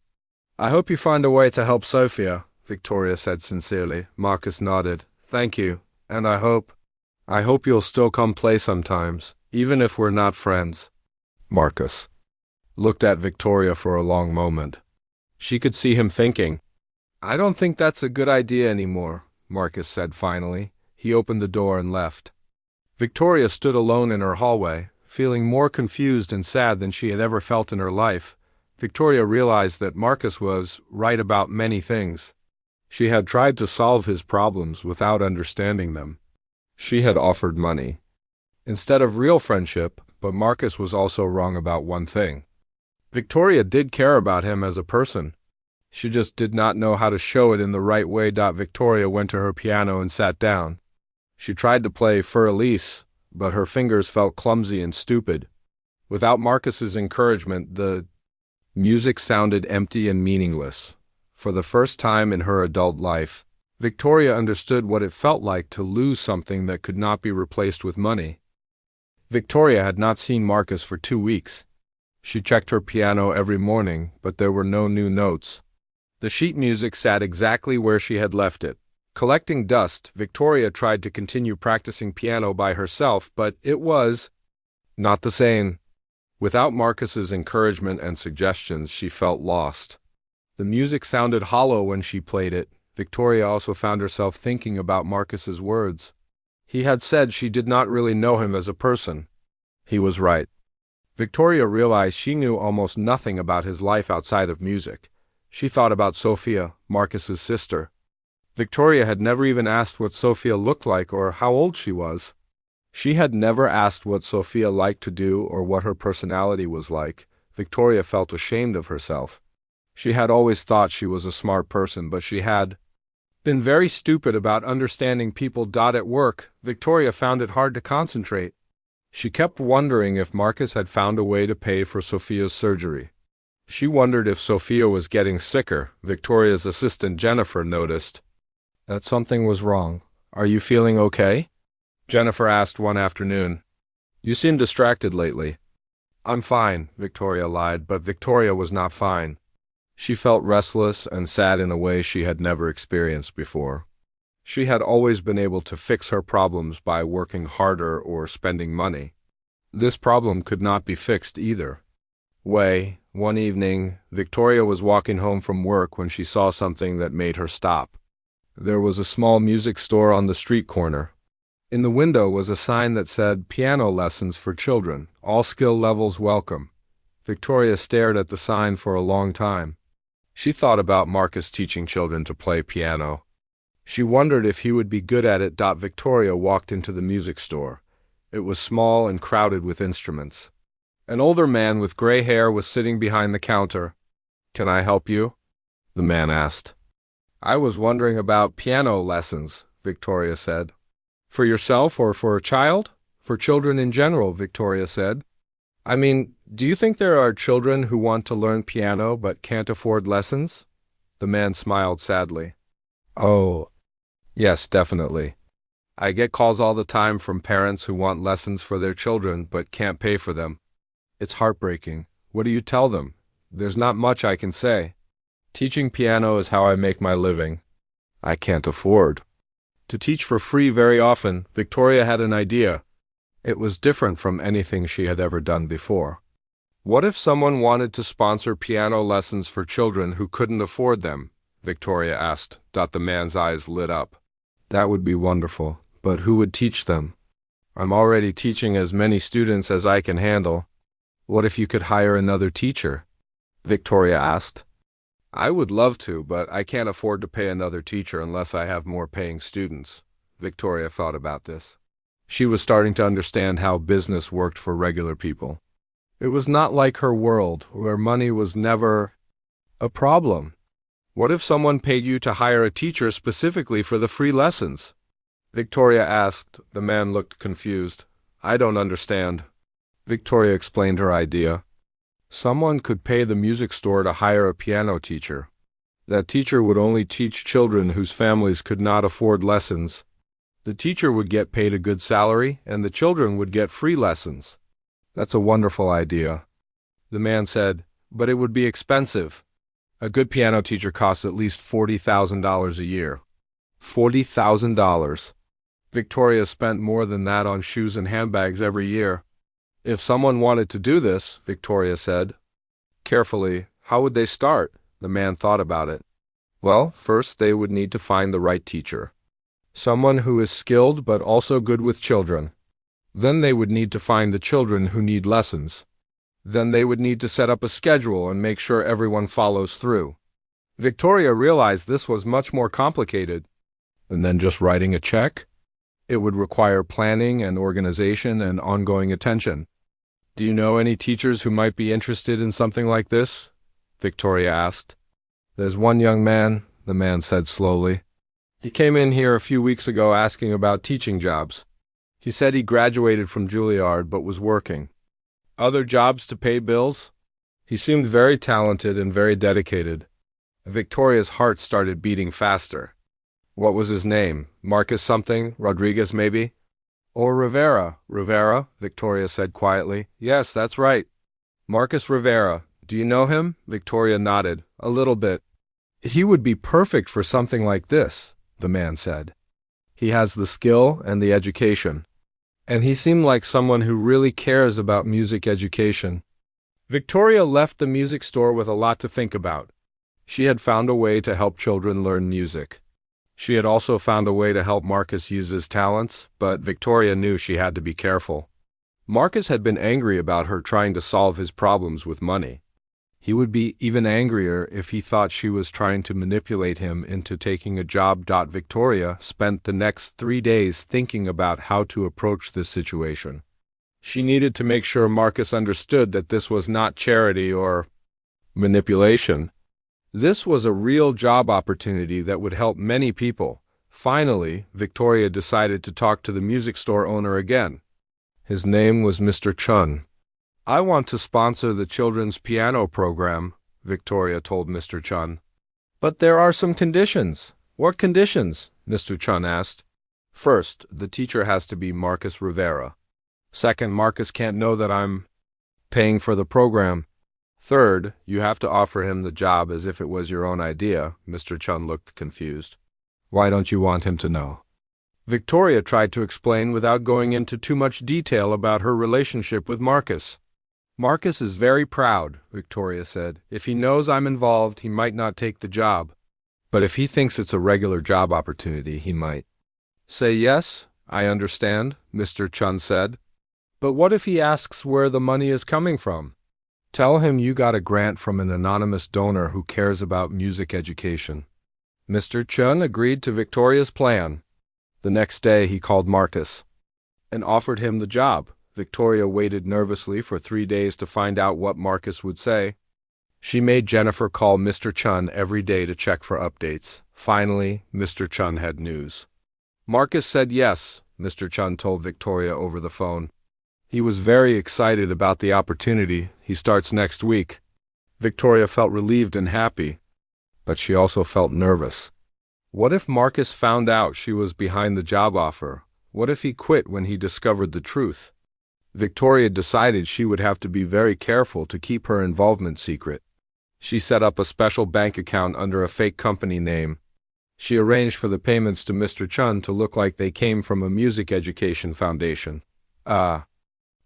"I hope you find a way to help Sophia," Victoria said sincerely. Marcus nodded. "Thank you. And I hope you'll still come play sometimes, even if we're not friends." Marcus looked at Victoria for a long moment. She could see him thinking. "I don't think that's a good idea anymore," Marcus said finally. He opened the door and left. Victoria stood alone in her hallway, feeling more confused and sad than she had ever felt in her life. Victoria realized that Marcus was right about many things. She had tried to solve his problems without understanding them. She had offered money instead of real friendship, but Marcus was also wrong about one thing. Victoria did care about him as a person. She just did not know how to show it in the right way. Victoria went to her piano and sat down. She tried to play Für Elise, but her fingers felt clumsy and stupid. Without Marcus's encouragement, the music sounded empty and meaningless. For the first time in her adult life, Victoria understood what it felt like to lose something that could not be replaced with money. Victoria had not seen Marcus for 2 weeks. She checked her piano every morning, but there were no new notes. The sheet music sat exactly where she had left it. Collecting dust, Victoria tried to continue practicing piano by herself, but it was not the same. Without Marcus's encouragement and suggestions, she felt lost. The music sounded hollow when she played it. Victoria also found herself thinking about Marcus's words. He had said she did not really know him as a person. He was right. Victoria realized she knew almost nothing about his life outside of music. She thought about Sophia, Marcus's sister. Victoria had never even asked what Sophia looked like or how old she was. She had never asked what Sophia liked to do or what her personality was like. Victoria felt ashamed of herself. She had always thought she was a smart person, but she had been very stupid about understanding people. At work, Victoria found it hard to concentrate. She kept wondering if Marcus had found a way to pay for Sophia's surgery. She wondered if Sophia was getting sicker. Victoria's assistant Jennifer noticed that something was wrong. "Are you feeling okay?" Jennifer asked one afternoon. "You seem distracted lately." "I'm fine," Victoria lied, but Victoria was not fine. She felt restless and sad in a way she had never experienced before. She had always been able to fix her problems by working harder or spending money. This problem could not be fixed either. One evening, Victoria was walking home from work when she saw something that made her stop. There was a small music store on the street corner. In the window was a sign that said, "Piano lessons for children, all skill levels welcome." Victoria stared at the sign for a long time. She thought about Marcus teaching children to play piano. She wondered if he would be good at it. Victoria walked into the music store. It was small and crowded with instruments. An older man with gray hair was sitting behind the counter. "Can I help you?" the man asked. "I was wondering about piano lessons," Victoria said. "For yourself or for a child?" "For children in general," Victoria said. "I mean, Do you think there are children who want to learn piano but can't afford lessons? The man smiled sadly. Oh, yes, definitely. I get calls all the time from parents who want lessons for their children but can't pay for them. It's heartbreaking. What do you tell them? There's not much I can say. Teaching piano is how I make my living. I can't afford to teach for free very often. Victoria had an idea. It was different from anything she had ever done before. What if someone wanted to sponsor piano lessons for children who couldn't afford them? Victoria asked. The man's eyes lit up. That would be wonderful, but who would teach them? I'm already teaching as many students as I can handle. What if you could hire another teacher? Victoria asked. I would love to, but I can't afford to pay another teacher unless I have more paying students. Victoria thought about this. She was starting to understand how business worked for regular people. It was not like her world, where money was never a problem. What if someone paid you to hire a teacher specifically for the free lessons? Victoria asked. The man looked confused. I don't understand. Victoria explained her idea. Someone could pay the music store to hire a piano teacher. That teacher would only teach children whose families could not afford lessons. The teacher would get paid a good salary, and the children would get free lessons. That's a wonderful idea. The man said, but it would be expensive. A good piano teacher costs at least $40,000 a year. $40,000. Victoria spent more than that on shoes and handbags every year. If someone wanted to do this, Victoria said. Carefully, how would they start? The man thought about it. Well, first they would need to find the right teacher. Someone who is skilled but also good with children. Then they would need to find the children who need lessons. Then they would need to set up a schedule and make sure everyone follows through. Victoria realized this was much more complicated than just writing a check. It would require planning and organization and ongoing attention. Do you know any teachers who might be interested in something like this? Victoria asked. There's one young man, the man said slowly. He came in here a few weeks ago asking about teaching jobs. He said he graduated from Juilliard but was working. Other jobs to pay bills? He seemed very talented and very dedicated. Victoria's heart started beating faster. What was his name? Marcus something? Rodriguez, maybe? Or Rivera. Rivera, Victoria said quietly. Yes, that's right. Marcus Rivera. Do you know him? Victoria nodded. A little bit. He would be perfect for something like this, the man said. He has the skill and the education. And he seemed like someone who really cares about music education. Victoria left the music store with a lot to think about. She had found a way to help children learn music. She had also found a way to help Marcus use his talents, but Victoria knew she had to be careful. Marcus had been angry about her trying to solve his problems with money. He would be even angrier if he thought she was trying to manipulate him into taking a job. Victoria spent the next 3 days thinking about how to approach this situation. She needed to make sure Marcus understood that this was not charity or manipulation. This was a real job opportunity that would help many people. Finally, Victoria decided to talk to the music store owner again. His name was Mr. Chun. I want to sponsor the children's piano program, Victoria told Mr. Chun. But there are some conditions. What conditions? Mr. Chun asked. First, the teacher has to be Marcus Rivera. Second, Marcus can't know that I'm paying for the program. Third, you have to offer him the job as if it was your own idea. Mr. Chun looked confused. Why don't you want him to know? Victoria tried to explain without going into too much detail about her relationship with Marcus. Marcus is very proud, Victoria said. If he knows I'm involved, he might not take the job. But if he thinks it's a regular job opportunity, he might. Say yes, I understand, Mr. Chun said. But what if he asks where the money is coming from? Tell him you got a grant from an anonymous donor who cares about music education. Mr. Chun agreed to Victoria's plan. The next day he called Marcus and offered him the job. Victoria waited nervously for 3 days to find out what Marcus would say. She made Jennifer call Mr. Chun every day to check for updates. Finally, Mr. Chun had news. Marcus said yes, Mr. Chun told Victoria over the phone. He was very excited about the opportunity. He starts next week. Victoria felt relieved and happy, but she also felt nervous. What if Marcus found out she was behind the job offer? What if he quit when he discovered the truth? Victoria decided she would have to be very careful to keep her involvement secret. She set up a special bank account under a fake company name. She arranged for the payments to Mr. Chun to look like they came from a music education foundation.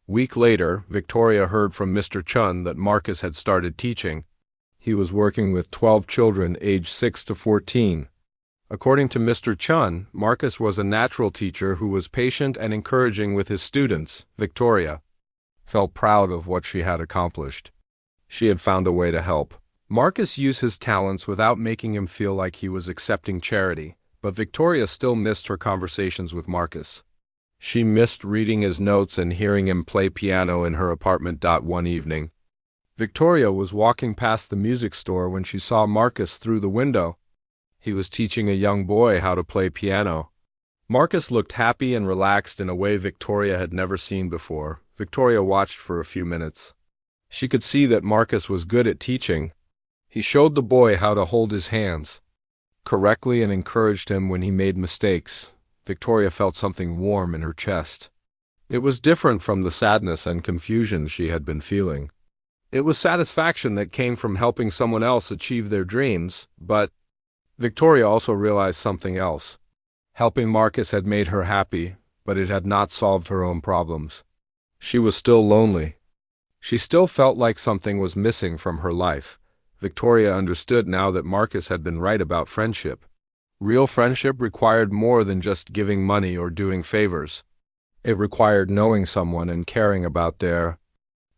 Week later, Victoria heard from Mr. Chun that Marcus had started teaching. He was working with 12 children aged 6 to 14. According to Mr. Chun, Marcus was a natural teacher who was patient and encouraging with his students. Victoria felt proud of what she had accomplished. She had found a way to help Marcus use his talents without making him feel like he was accepting charity, but Victoria still missed her conversations with Marcus. She missed reading his notes and hearing him play piano in her apartment. One evening, Victoria was walking past the music store when she saw Marcus through the window. He was teaching a young boy how to play piano. Marcus looked happy and relaxed in a way Victoria had never seen before. Victoria watched for a few minutes. She could see that Marcus was good at teaching. He showed the boy how to hold his hands correctly and encouraged him when he made mistakes. Victoria felt something warm in her chest. It was different from the sadness and confusion she had been feeling. It was satisfaction that came from helping someone else achieve their dreams, but Victoria also realized something else. Helping Marcus had made her happy, but it had not solved her own problems. She was still lonely. She still felt like something was missing from her life. Victoria understood now that Marcus had been right about friendship. Real friendship required more than just giving money or doing favors. It required knowing someone and caring about their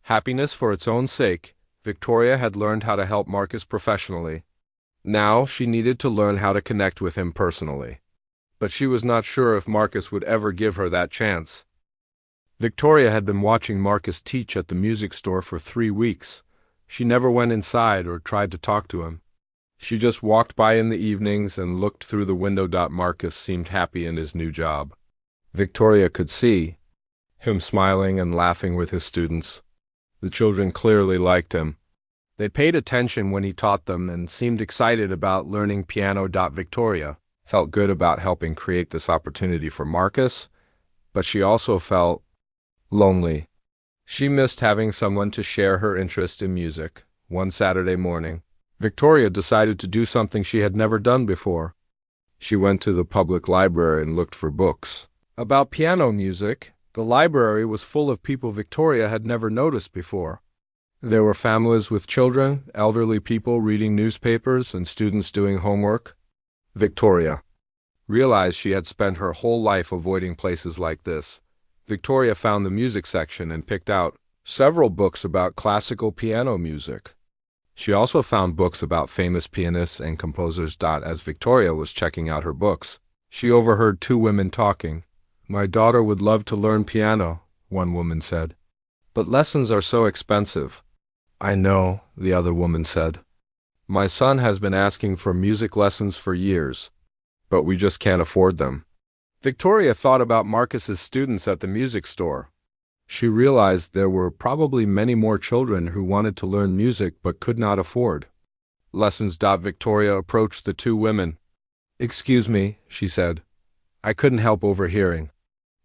happiness for its own sake. Victoria had learned how to help Marcus professionally. Now she needed to learn how to connect with him personally. But she was not sure if Marcus would ever give her that chance. Victoria had been watching Marcus teach at the music store for 3 weeks. She never went inside or tried to talk to him. She just walked by in the evenings and looked through the window. Marcus seemed happy in his new job. Victoria could see him smiling and laughing with his students. The children clearly liked him. They paid attention when he taught them and seemed excited about learning piano. Victoria felt good about helping create this opportunity for Marcus, but she also felt lonely. She missed having someone to share her interest in music. One Saturday morning, Victoria decided to do something she had never done before. She went to the public library and looked for books about piano music. The library was full of people Victoria had never noticed before. There were families with children, elderly people reading newspapers, and students doing homework. Victoria realized she had spent her whole life avoiding places like this. Victoria found the music section and picked out several books about classical piano music. She also found books about famous pianists and composers. As Victoria was checking out her books, she overheard 2 women talking. "My daughter would love to learn piano," one woman said, "but lessons are so expensive." "I know," the other woman said. "My son has been asking for music lessons for years, but we just can't afford them." Victoria thought about Marcus's students at the music store. She realized there were probably many more children who wanted to learn music but could not afford lessons. Victoria approached the 2 women. "Excuse me," she said. "I couldn't help overhearing.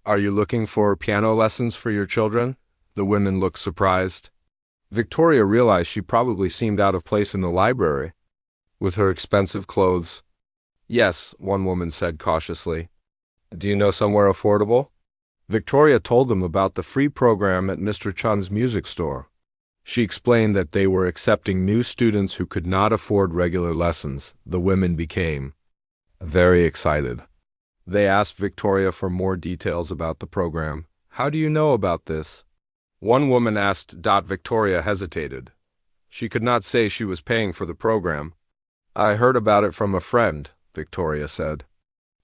Are you looking for piano lessons for your children?" The women looked surprised. Victoria realized she probably seemed out of place in the library with her expensive clothes. "Yes," one woman said cautiously. "Do you know somewhere affordable?" Victoria told them about the free program at Mr. Chun's music store. She explained that they were accepting new students who could not afford regular lessons. The women became very excited. They asked Victoria for more details about the program. "How do you know about this?" One woman asked. Victoria hesitated. She could not say she was paying for the program. "I heard about it from a friend," Victoria said.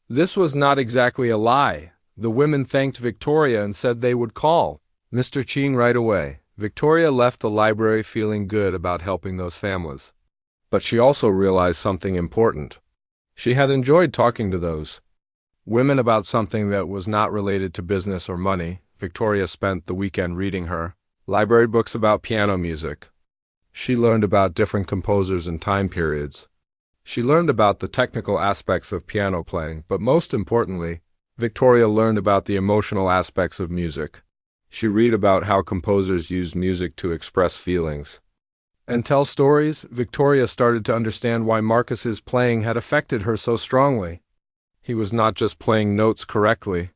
This was not exactly a lie. The women thanked Victoria and said they would call Mr. Ching right away. Victoria left the library feeling good about helping those families. But she also realized something important. She had enjoyed talking to those women about something that was not related to business or money. Victoria spent the weekend reading her library books about piano music. She learned about different composers and time periods. She learned about the technical aspects of piano playing, but most importantly, Victoria learned about the emotional aspects of music. She read about how composers use music to express feelings and tell stories. Victoria started to understand why Marcus's playing had affected her so strongly. He was not just playing notes correctly.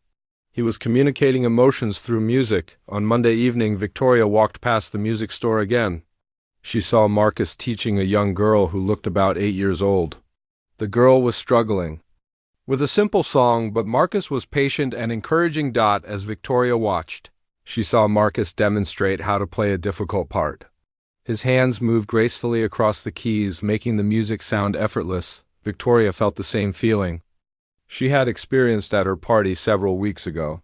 He was communicating emotions through music. On Monday evening, Victoria walked past the music store again. She saw Marcus teaching a young girl who looked about 8 years old. The girl was struggling with a simple song, but Marcus was patient and encouraging. As Victoria watched, she saw Marcus demonstrate how to play a difficult part. His hands moved gracefully across the keys, making the music sound effortless. Victoria felt the same feeling she had experienced at her party several weeks ago.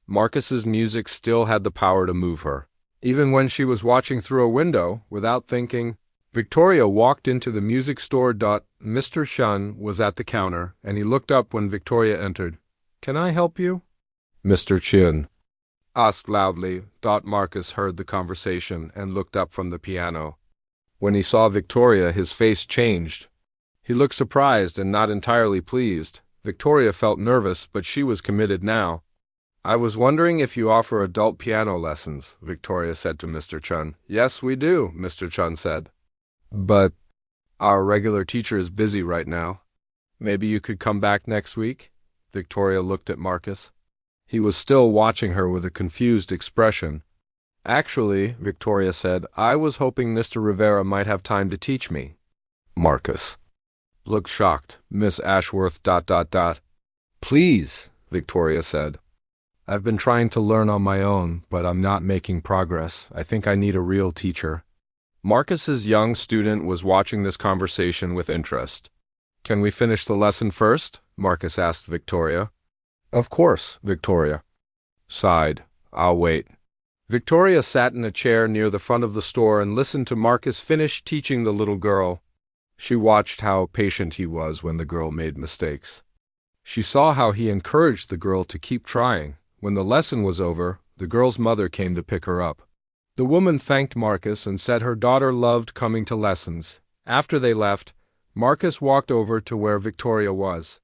Marcus's music still had the power to move her. Even when she was watching through a window, without thinking, Victoria walked into the music store. Mr. Shun was at the counter, and he looked up when Victoria entered. "Can I help you?" Mr. Chin asked loudly. Marcus heard the conversation and looked up from the piano. When he saw Victoria, his face changed. He looked surprised and not entirely pleased. Victoria felt nervous, but she was committed now. "I was wondering if you offer adult piano lessons," Victoria said to Mr. Chun. "Yes, we do," Mr. Chun said. "But our regular teacher is busy right now. Maybe you could come back next week?" Victoria looked at Marcus. He was still watching her with a confused expression. "Actually," Victoria said, "I was hoping Mr. Rivera might have time to teach me." Marcus looked shocked. "Miss Ashworth... Please," Victoria said. "I've been trying to learn on my own, but I'm not making progress. I think I need a real teacher." Marcus's young student was watching this conversation with interest. "Can we finish the lesson first?" Marcus asked Victoria. "Of course," Victoria sighed. "I'll wait." Victoria sat in a chair near the front of the store and listened to Marcus finish teaching the little girl. She watched how patient he was when the girl made mistakes. She saw how he encouraged the girl to keep trying. When the lesson was over, the girl's mother came to pick her up. The woman thanked Marcus and said her daughter loved coming to lessons. After they left, Marcus walked over to where Victoria was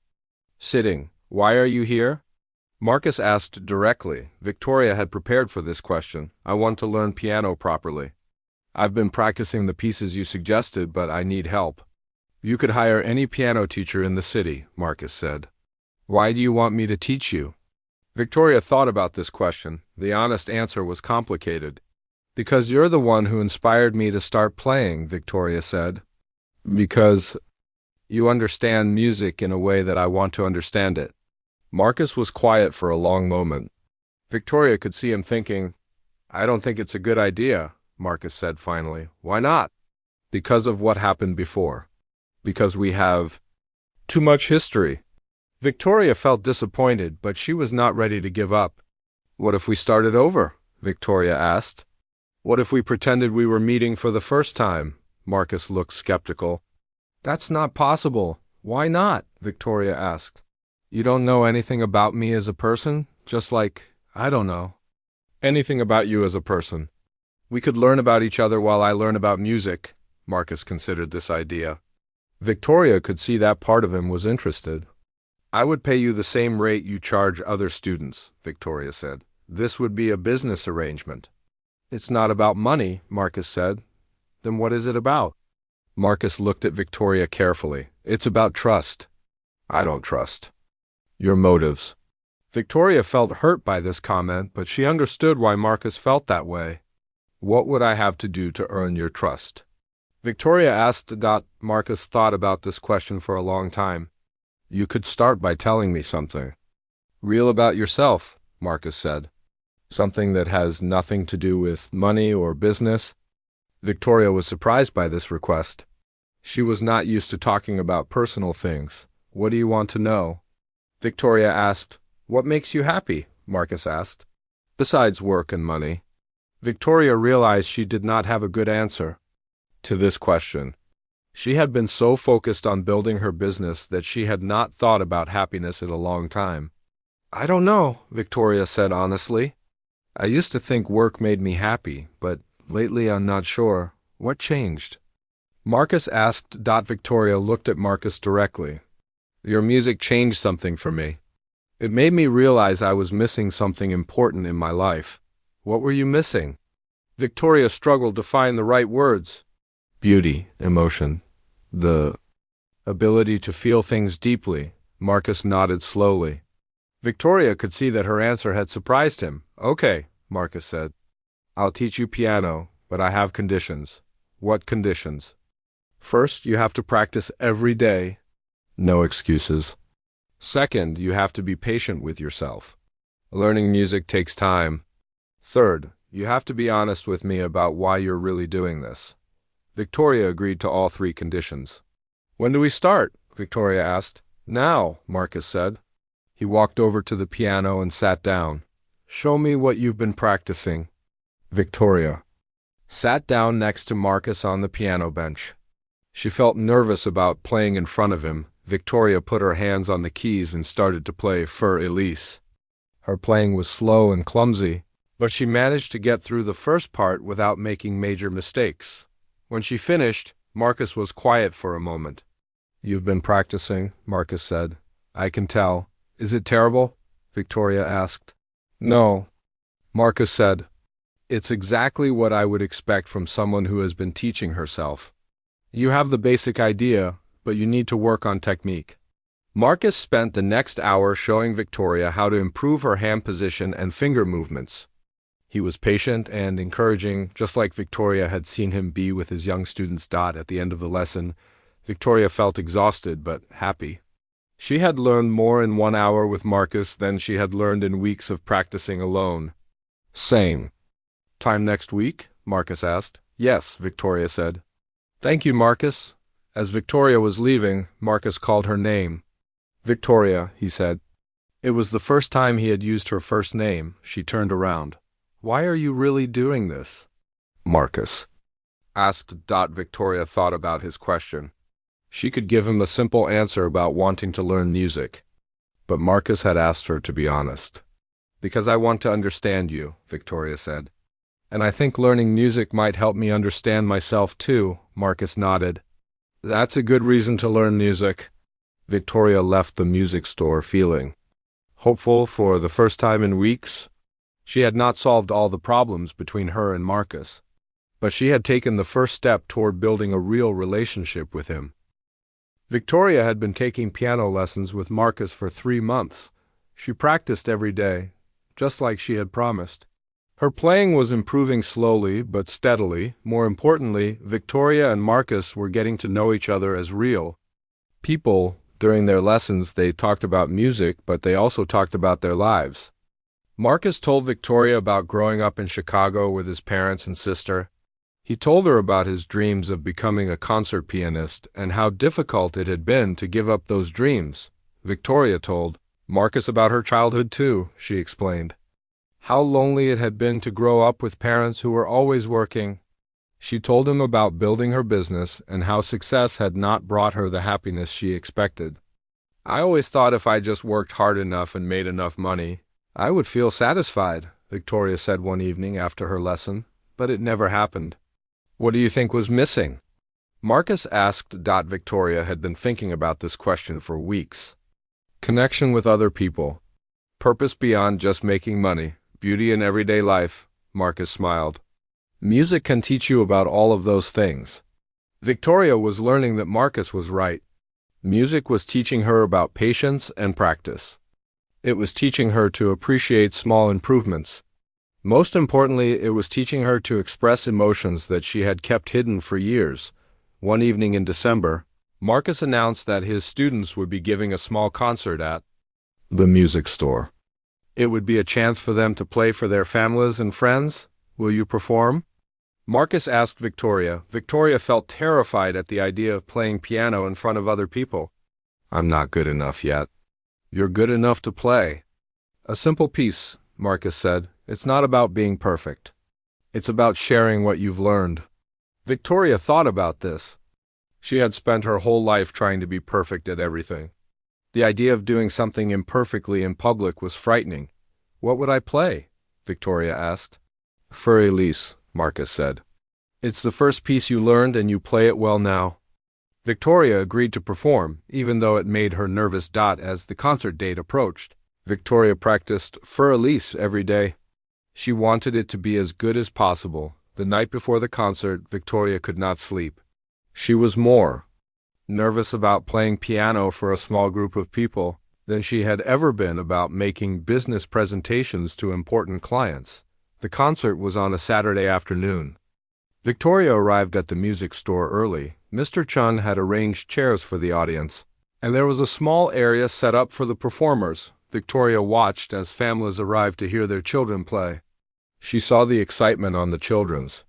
sitting. "Why are you here?" Marcus asked directly. Victoria had prepared for this question. "I want to learn piano properly. I've been practicing the pieces you suggested, but I need help." "You could hire any piano teacher in the city," Marcus said. "Why do you want me to teach you?" Victoria thought about this question. The honest answer was complicated. "Because you're the one who inspired me to start playing," Victoria said. "Because you understand music in a way that I want to understand it." Marcus was quiet for a long moment. Victoria could see him thinking. "I don't think it's a good idea," Marcus said finally. "Why not?" "Because of what happened before. Because we have too much history." Victoria felt disappointed, but she was not ready to give up. "What if we started over?" Victoria asked. "What if we pretended we were meeting for the first time?" Marcus looked skeptical. "That's not possible." "Why not?" Victoria asked. "You don't know anything about me as a person? Just like, I don't know anything about you as a person. We could learn about each other while I learn about music." Marcus considered this idea. Victoria could see that part of him was interested. "I would pay you the same rate you charge other students," Victoria said. "This would be a business arrangement." "It's not about money," Marcus said. "Then what is it about?" Marcus looked at Victoria carefully. "It's about trust." "I don't trust your motives." Victoria felt hurt by this comment, but she understood why Marcus felt that way. "What would I have to do to earn your trust?" Victoria asked. Marcus thought about this question for a long time. "You could start by telling me something real about yourself," Marcus said. "Something that has nothing to do with money or business." Victoria was surprised by this request. She was not used to talking about personal things. "What do you want to know?" Victoria asked. "What makes you happy?" Marcus asked. "Besides work and money." Victoria realized she did not have a good answer to this question. She had been so focused on building her business that she had not thought about happiness in a long time. "I don't know," Victoria said honestly. I used to think work made me happy, but lately I'm not sure. What changed? Marcus asked. Victoria looked at Marcus directly. Your music changed something for me. It made me realize I was missing something important in my life. What were you missing? Victoria struggled to find the right words. Beauty, emotion, the ability to feel things deeply. Marcus nodded slowly. Victoria could see that her answer had surprised him. Okay, Marcus said. I'll teach you piano, but I have conditions. What conditions? First, you have to practice every day. No excuses. Second, you have to be patient with yourself. Learning music takes time. Third, you have to be honest with me about why you're really doing this. Victoria agreed to all three conditions. When do we start? Victoria asked. Now, Marcus said. He walked over to the piano and sat down. Show me what you've been practicing. Victoria sat down next to Marcus on the piano bench. She felt nervous about playing in front of him. Victoria put her hands on the keys and started to play Für Elise. Her playing was slow and clumsy, but she managed to get through the first part without making major mistakes. When she finished, Marcus was quiet for a moment. You've been practicing, Marcus said. I can tell. Is it terrible? Victoria asked. No, Marcus said. It's exactly what I would expect from someone who has been teaching herself. You have the basic idea, but you need to work on technique. Marcus spent the next hour showing Victoria how to improve her hand position and finger movements. He was patient and encouraging, just like Victoria had seen him be with his young students. At the end of the lesson, Victoria felt exhausted but happy. She had learned more in 1 hour with Marcus than she had learned in weeks of practicing alone. Same. Time next week? Marcus asked. Yes, Victoria said. Thank you, Marcus. As Victoria was leaving, Marcus called her name. Victoria, he said. It was the first time he had used her first name. She turned around. Why are you really doing this? Marcus asked. Victoria thought about his question. She could give him a simple answer about wanting to learn music. But Marcus had asked her to be honest. Because I want to understand you, Victoria said. And I think learning music might help me understand myself too, Marcus nodded. That's a good reason to learn music. Victoria left the music store feeling hopeful for the first time in weeks. She had not solved all the problems between her and Marcus, but she had taken the first step toward building a real relationship with him. Victoria had been taking piano lessons with Marcus for 3 months. She practiced every day, just like she had promised. Her playing was improving slowly but steadily. More importantly, Victoria and Marcus were getting to know each other as real people. During their lessons, they talked about music, but they also talked about their lives. Marcus told Victoria about growing up in Chicago with his parents and sister. He told her about his dreams of becoming a concert pianist and how difficult it had been to give up those dreams. Victoria told Marcus about her childhood too, she explained. How lonely it had been to grow up with parents who were always working. She told him about building her business and how success had not brought her the happiness she expected. I always thought if I just worked hard enough and made enough money, I would feel satisfied, Victoria said one evening after her lesson, but it never happened. What do you think was missing? Marcus asked. Victoria had been thinking about this question for weeks. Connection with other people. Purpose beyond just making money. Beauty in everyday life. Marcus smiled. Music can teach you about all of those things. Victoria was learning that Marcus was right. Music was teaching her about patience and practice. It was teaching her to appreciate small improvements. Most importantly, it was teaching her to express emotions that she had kept hidden for years. One evening in December, Marcus announced that his students would be giving a small concert at the music store. It would be a chance for them to play for their families and friends. Will you perform? Marcus asked Victoria. Victoria felt terrified at the idea of playing piano in front of other people. I'm not good enough yet. You're good enough to play. A simple piece, Marcus said. It's not about being perfect. It's about sharing what you've learned. Victoria thought about this. She had spent her whole life trying to be perfect at everything. The idea of doing something imperfectly in public was frightening. What would I play? Victoria asked. For Elise, Marcus said. It's the first piece you learned and you play it well now. Victoria agreed to perform, even though it made her nervous. As the concert date approached, Victoria practiced For Elise every day. She wanted it to be as good as possible. The night before the concert, Victoria could not sleep. She was more nervous about playing piano for a small group of people than she had ever been about making business presentations to important clients. The concert was on a Saturday afternoon. Victoria arrived at the music store early. Mr. Chun had arranged chairs for the audience, and there was a small area set up for the performers. Victoria watched as families arrived to hear their children play. She saw the excitement on the children's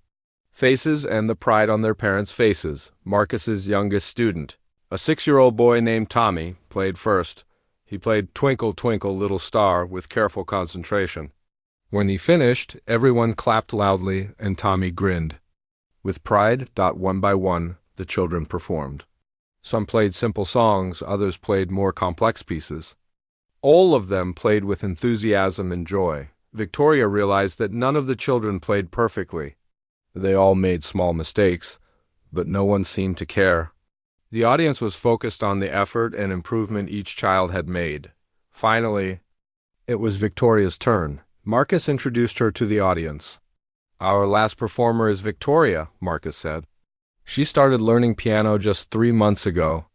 faces and the pride on their parents' faces. Marcus's youngest student, a 6-year-old boy named Tommy, played first. He played Twinkle, Twinkle, Little Star with careful concentration. When he finished, everyone clapped loudly and Tommy grinned. With pride, one by one, the children performed. Some played simple songs, others played more complex pieces. All of them played with enthusiasm and joy. Victoria realized that none of the children played perfectly. They all made small mistakes, but no one seemed to care. The audience was focused on the effort and improvement each child had made. Finally, it was Victoria's turn. Marcus introduced her to the audience. Our last performer is Victoria, Marcus said. She started learning piano just 3 months ago.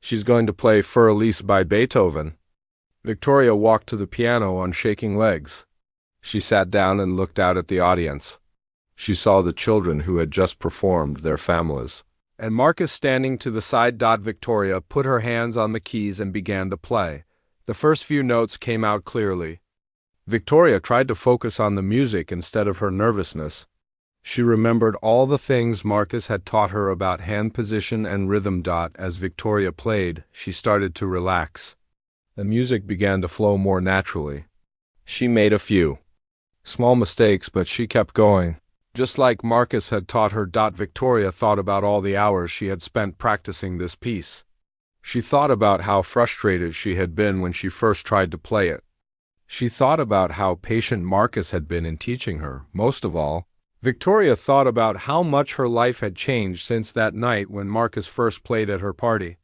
She's going to play For Elise by Beethoven. Victoria walked to the piano on shaking legs. She sat down and looked out at the audience. She saw the children who had just performed, their families, and Marcus standing to the side. Victoria put her hands on the keys and began to play. The first few notes came out clearly. Victoria tried to focus on the music instead of her nervousness. She remembered all the things Marcus had taught her about hand position and rhythm. As Victoria played, she started to relax. The music began to flow more naturally. She made a few small mistakes, but she kept going. Just like Marcus had taught her. Victoria thought about all the hours she had spent practicing this piece. She thought about how frustrated she had been when she first tried to play it. She thought about how patient Marcus had been in teaching her. Most of all, Victoria thought about how much her life had changed since that night when Marcus first played at her party.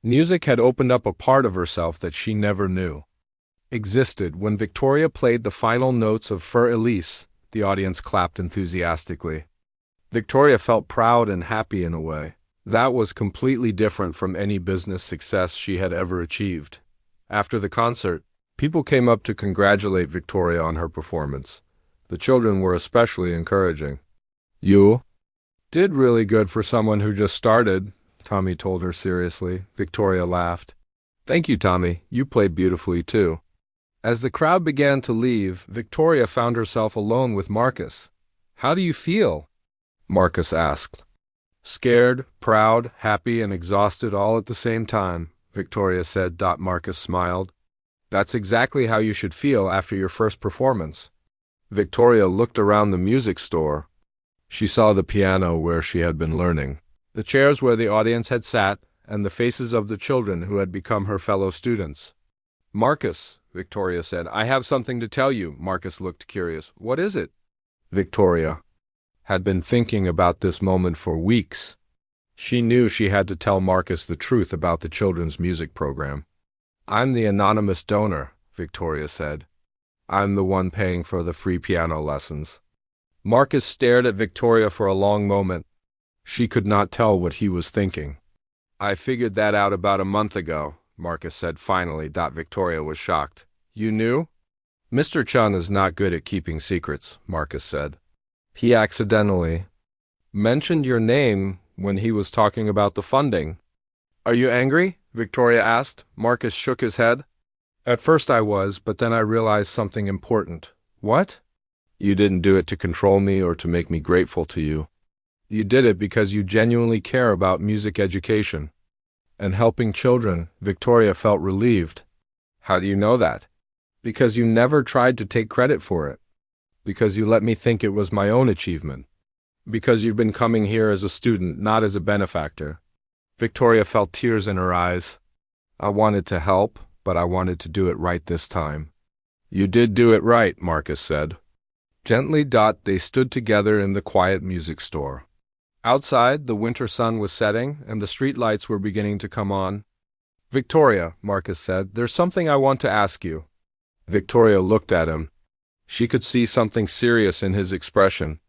Music had opened up a part of herself that she never knew existed. When Victoria played the final notes of For Elise, the audience clapped enthusiastically. Victoria felt proud and happy in a way that was completely different from any business success she had ever achieved. After the concert, people came up to congratulate Victoria on her performance. The children were especially encouraging. You did really good for someone who just started, Tommy told her seriously. Victoria laughed. Thank you, Tommy. You played beautifully too. As the crowd began to leave, Victoria found herself alone with Marcus. How do you feel? Marcus asked. Scared, proud, happy, and exhausted all at the same time, Victoria said. Marcus smiled. That's exactly how you should feel after your first performance. Victoria looked around the music store. She saw the piano where she had been learning, the chairs where the audience had sat, and the faces of the children who had become her fellow students. Marcus, Victoria said, I have something to tell you. Marcus looked curious. What is it? Victoria had been thinking about this moment for weeks. She knew she had to tell Marcus the truth about the children's music program. I'm the anonymous donor, Victoria said. I'm the one paying for the free piano lessons. Marcus stared at Victoria for a long moment. She could not tell what he was thinking. I figured that out about a month ago, Marcus said finally. Victoria was shocked. You knew? Mr. Chun is not good at keeping secrets, Marcus said. He accidentally mentioned your name when he was talking about the funding. Are you angry? Victoria asked. Marcus shook his head. At first I was, but then I realized something important. What? You didn't do it to control me or to make me grateful to you. You did it because you genuinely care about music education and helping children. Victoria felt relieved. How do you know that? Because you never tried to take credit for it. Because you let me think it was my own achievement. Because you've been coming here as a student, not as a benefactor. Victoria felt tears in her eyes. I wanted to help, but I wanted to do it right this time. You did do it right, Marcus said. Gently. They stood together in the quiet music store. Outside, the winter sun was setting, and the street lights were beginning to come on. Victoria, Marcus said, there's something I want to ask you. Victoria looked at him. She could see something serious in his expression.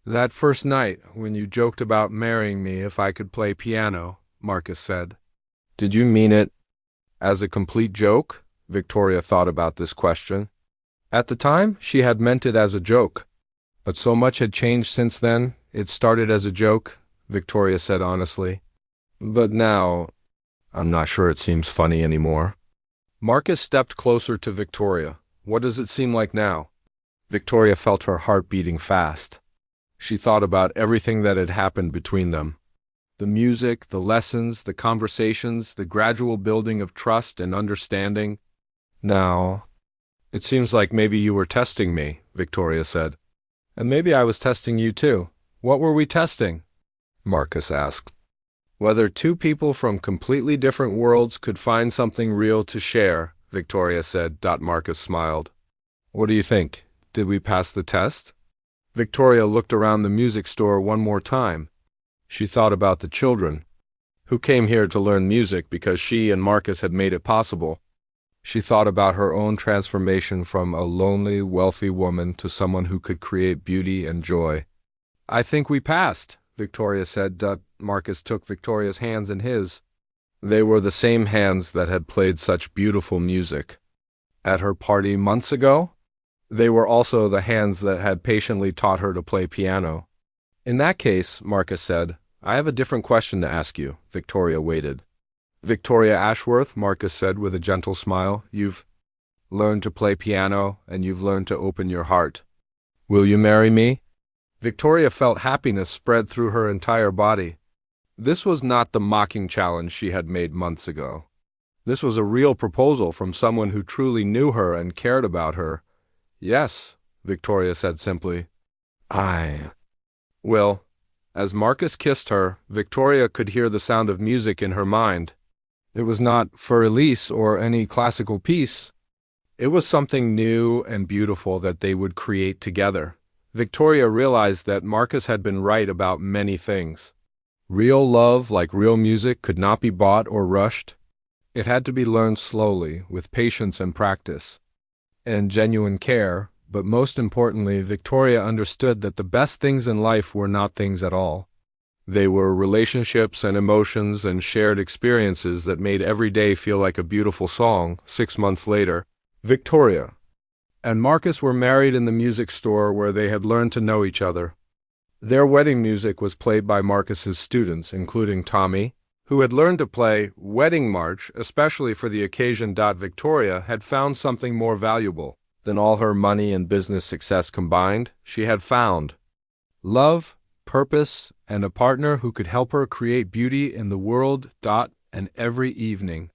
That first night, when you joked about marrying me if I could play piano, Marcus said. Did you mean it as a complete joke? Victoria thought about this question. At the time, she had meant it as a joke. But so much had changed since then. It started as a joke, Victoria said honestly. But now, I'm not sure it seems funny anymore. Marcus stepped closer to Victoria. What does it seem like now? Victoria felt her heart beating fast. She thought about everything that had happened between them. The music, the lessons, the conversations, the gradual building of trust and understanding. Now, it seems like maybe you were testing me, Victoria said. And maybe I was testing you too. What were we testing? Marcus asked. Whether two people from completely different worlds could find something real to share, Victoria said. Marcus smiled. What do you think? Did we pass the test? Victoria looked around the music store one more time. She thought about the children, who came here to learn music because she and Marcus had made it possible. She thought about her own transformation from a lonely, wealthy woman to someone who could create beauty and joy. I think we passed, Victoria said. Marcus took Victoria's hands in his. They were the same hands that had played such beautiful music. At her party months ago, they were also the hands that had patiently taught her to play piano. In that case, Marcus said, I have a different question to ask you. Victoria waited. Victoria Ashworth, Marcus said with a gentle smile, you've learned to play piano and you've learned to open your heart. Will you marry me? Victoria felt happiness spread through her entire body. This was not the mocking challenge she had made months ago. This was a real proposal from someone who truly knew her and cared about her. Yes, Victoria said simply. I will. As Marcus kissed her, Victoria could hear the sound of music in her mind. It was not for Elise or any classical piece. It was something new and beautiful that they would create together. Victoria realized that Marcus had been right about many things. Real love, like real music, could not be bought or rushed. It had to be learned slowly, with patience and practice, and genuine care. But most importantly, Victoria understood that the best things in life were not things at all. They were relationships and emotions and shared experiences that made every day feel like a beautiful song. 6 months later, Victoria and Marcus were married in the music store where they had learned to know each other. Their wedding music was played by Marcus's students, including Tommy, who had learned to play Wedding March especially for the occasion. Victoria had found something more valuable than all her money and business success combined. She had found love, purpose, and a partner who could help her create beauty in the world. And every evening,